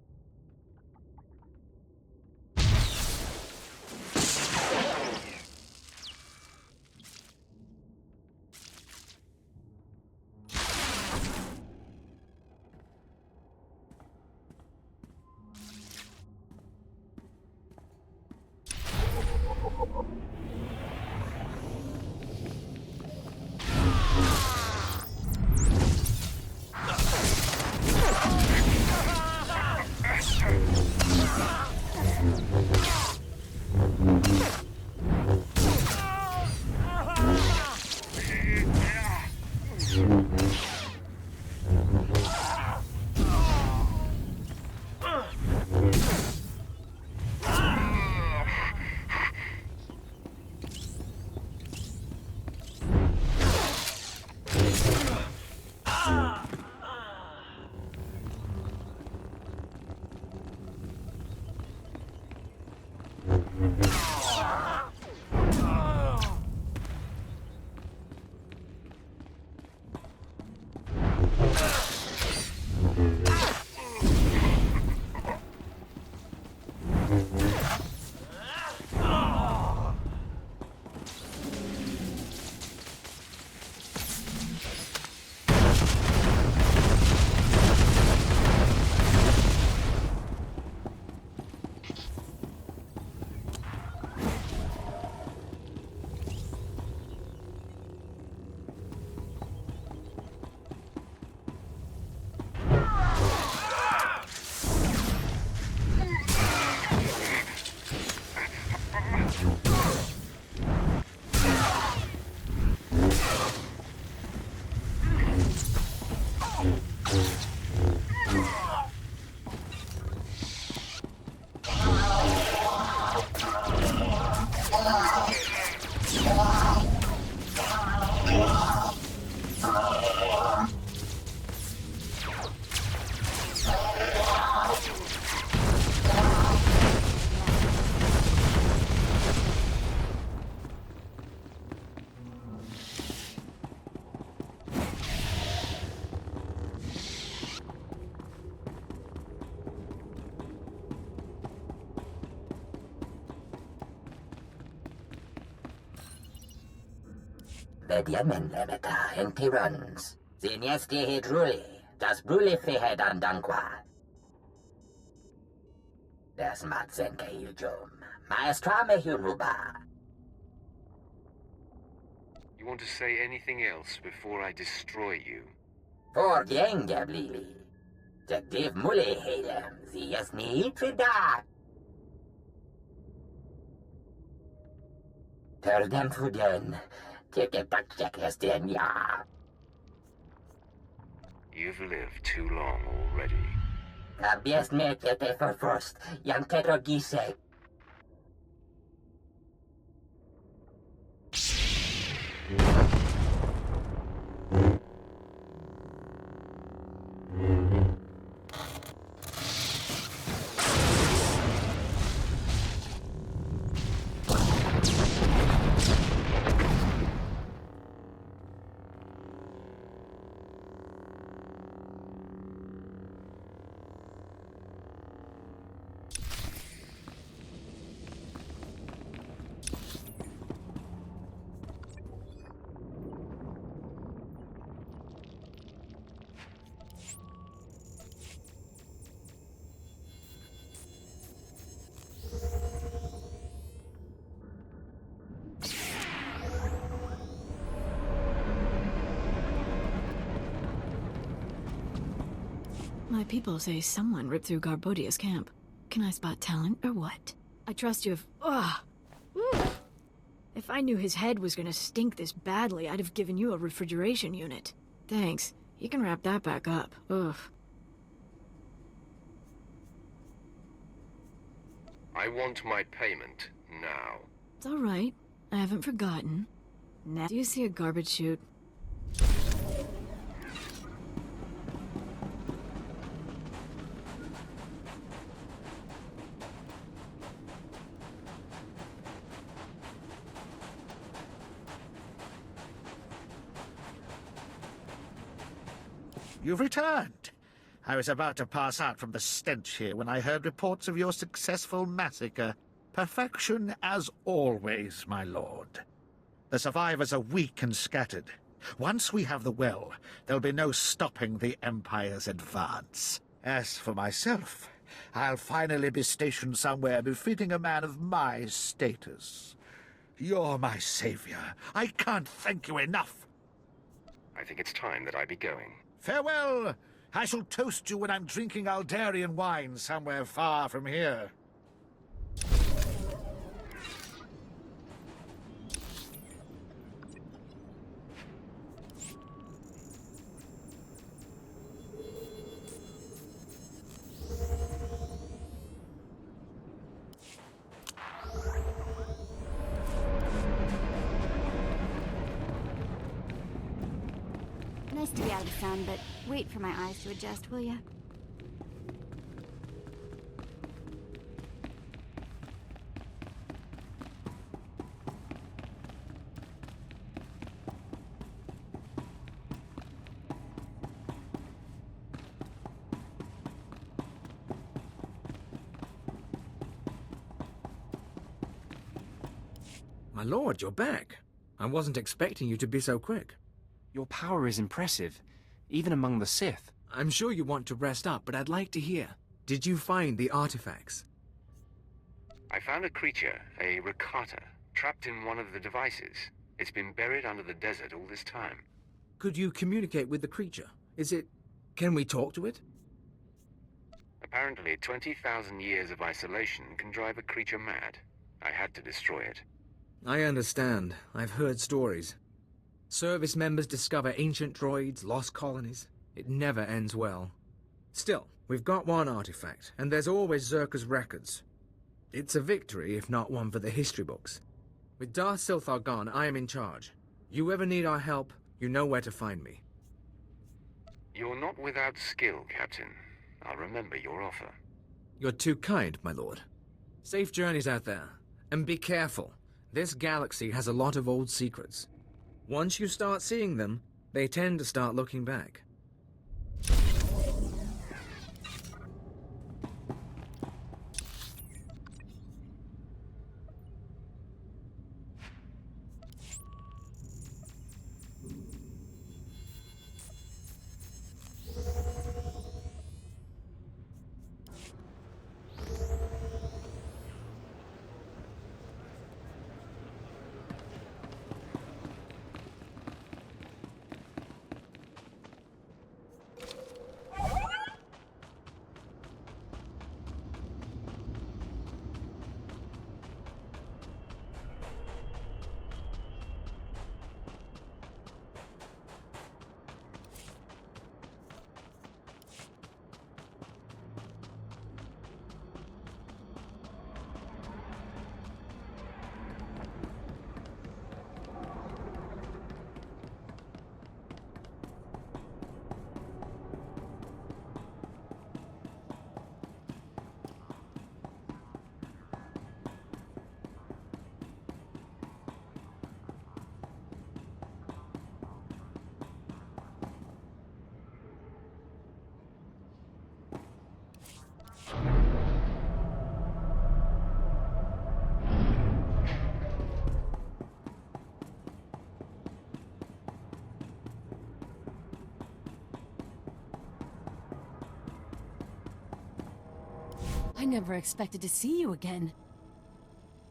Vediamen lemeta enti runs. Zinesti hidruli, das bruli fihed andanqua. Das matsen kayujom. Maestra me huruba. You want to say anything else before I destroy you? For gengablili. Div mule helem, ziesni trida. Terdem fuden. You've lived too long already. Abies metete for frost, yang tetrogise. My people say someone ripped through Garbodia's camp. Can I spot talent or what? I trust you if... Ugh! If I knew his head was gonna stink this badly, I'd have given you a refrigeration unit. Thanks. You can wrap that back up. Ugh. I want my payment now. It's all right. I haven't forgotten. Now, do you see a garbage chute? You've returned. I was about to pass out from the stench here when I heard reports of your successful massacre. Perfection as always, my lord. The survivors are weak and scattered. Once we have the well, there'll be no stopping the Empire's advance. As for myself, I'll finally be stationed somewhere befitting a man of my status. You're my savior. I can't thank you enough. I think it's time that I be going. Farewell! I shall toast you when I'm drinking Aldarian wine somewhere far from here. Nice to be out of the sun, but wait for my eyes to adjust, will ya? My lord, you're back. I wasn't expecting you to be so quick. Your power is impressive, even among the Sith. I'm sure you want to rest up, but I'd like to hear. Did you find the artifacts? I found a creature, a Rakata, trapped in one of the devices. It's been buried under the desert all this time. Could you communicate with the creature? Is it... Can we talk to it? Apparently, 20,000 years of isolation can drive a creature mad. I had to destroy it. I understand. I've heard stories. Service members discover ancient droids, lost colonies. It never ends well. Still, we've got one artifact, and there's always Zerka's records. It's a victory, if not one for the history books. With Darth SWTOR gone, I am in charge. You ever need our help, you know where to find me. You're not without skill, Captain. I'll remember your offer. You're too kind, my lord. Safe journeys out there, and be careful. This galaxy has a lot of old secrets. Once you start seeing them, they tend to start looking back. I never expected to see you again.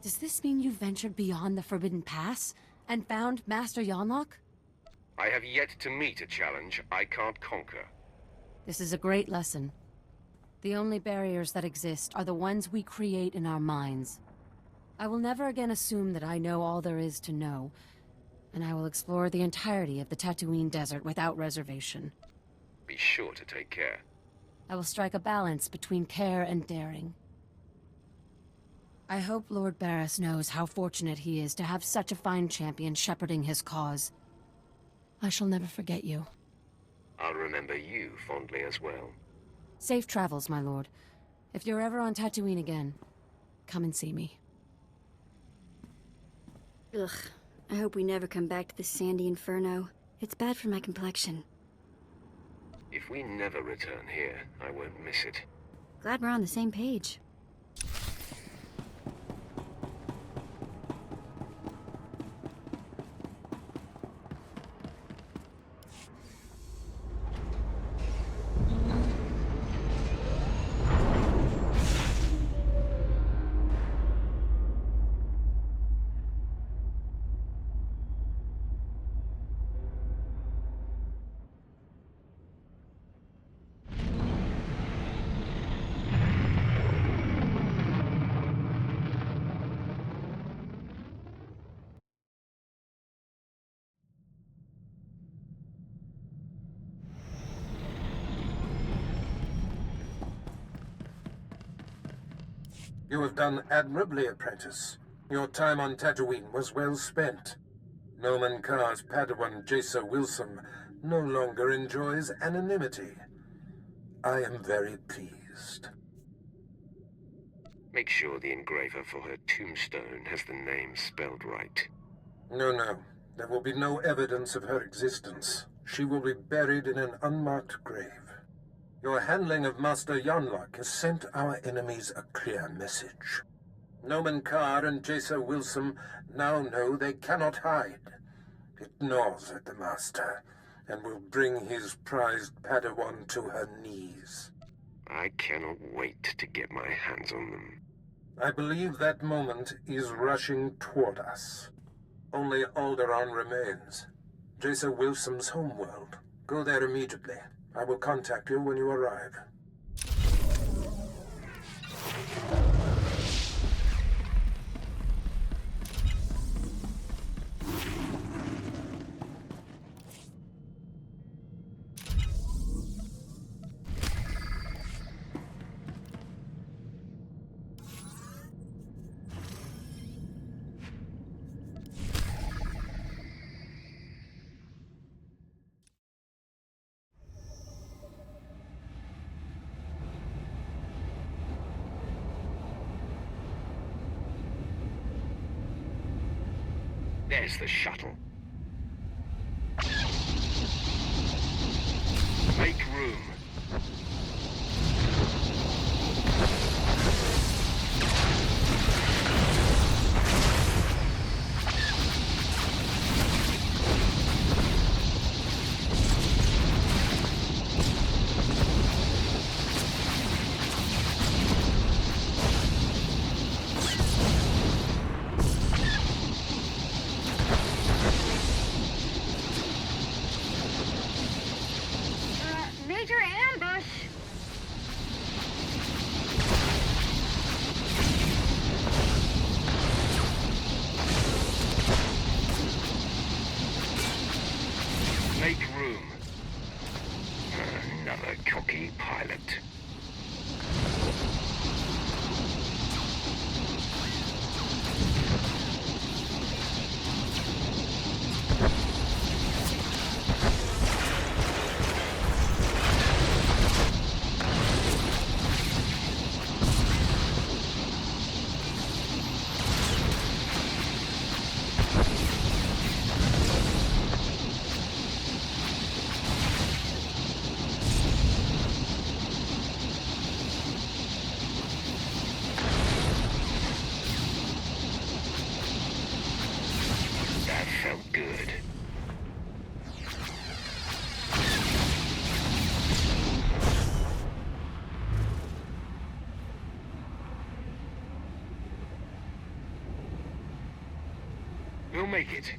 Does this mean you ventured beyond the Forbidden Pass and found Master Yonlock? I have yet to meet a challenge I can't conquer. This is a great lesson. The only barriers that exist are the ones we create in our minds. I will never again assume that I know all there is to know, and I will explore the entirety of the Tatooine desert without reservation. Be sure to take care. I will strike a balance between care and daring. I hope Lord Barriss knows how fortunate he is to have such a fine champion shepherding his cause. I shall never forget you. I'll remember you fondly as well. Safe travels, my lord. If you're ever on Tatooine again, come and see me. Ugh. I hope we never come back to the sandy inferno. It's bad for my complexion. If we never return here, I won't miss it. Glad we're on the same page. You have done admirably, apprentice. Your time on Tatooine was well spent. Nomen Karr's Padawan Jaisa Wilson no longer enjoys anonymity. I am very pleased. Make sure the engraver for her tombstone has the name spelled right. No. There will be no evidence of her existence. She will be buried in an unmarked grave. Your handling of Master Yonlock has sent our enemies a clear message. Nomen Karr and Jaisa Wilson now know they cannot hide. It gnaws at the Master, and will bring his prized Padawan to her knees. I cannot wait to get my hands on them. I believe that moment is rushing toward us. Only Alderaan remains. Jaisa Wilson's homeworld. Go there immediately. I will contact you when you arrive. There's the shuttle. Make room. Major ambush! Make room. Another cocky pilot. That felt good. We'll make it.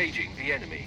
engaging the enemy.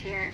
Here.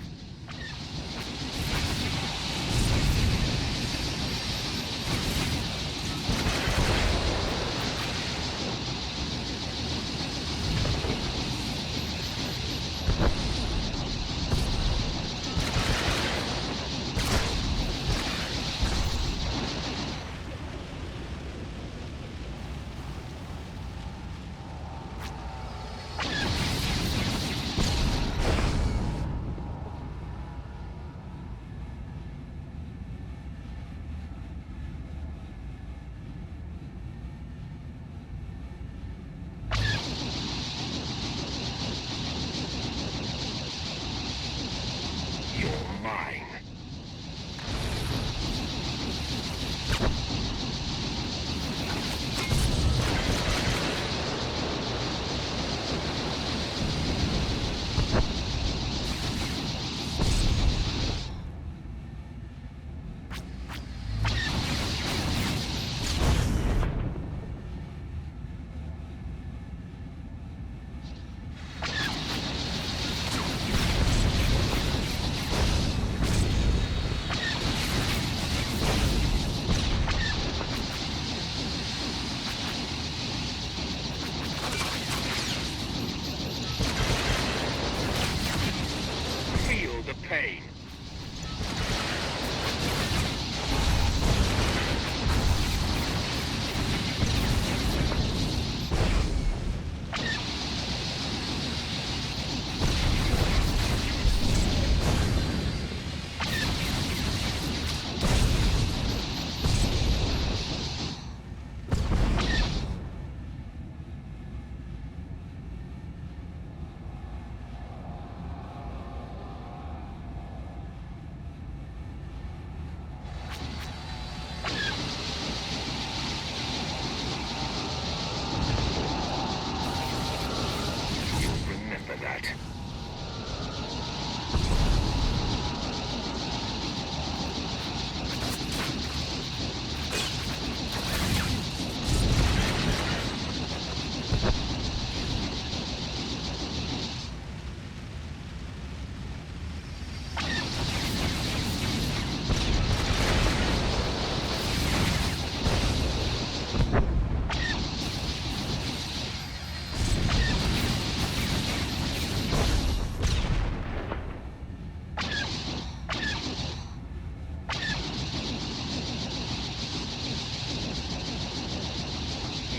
pain.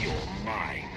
You're mine.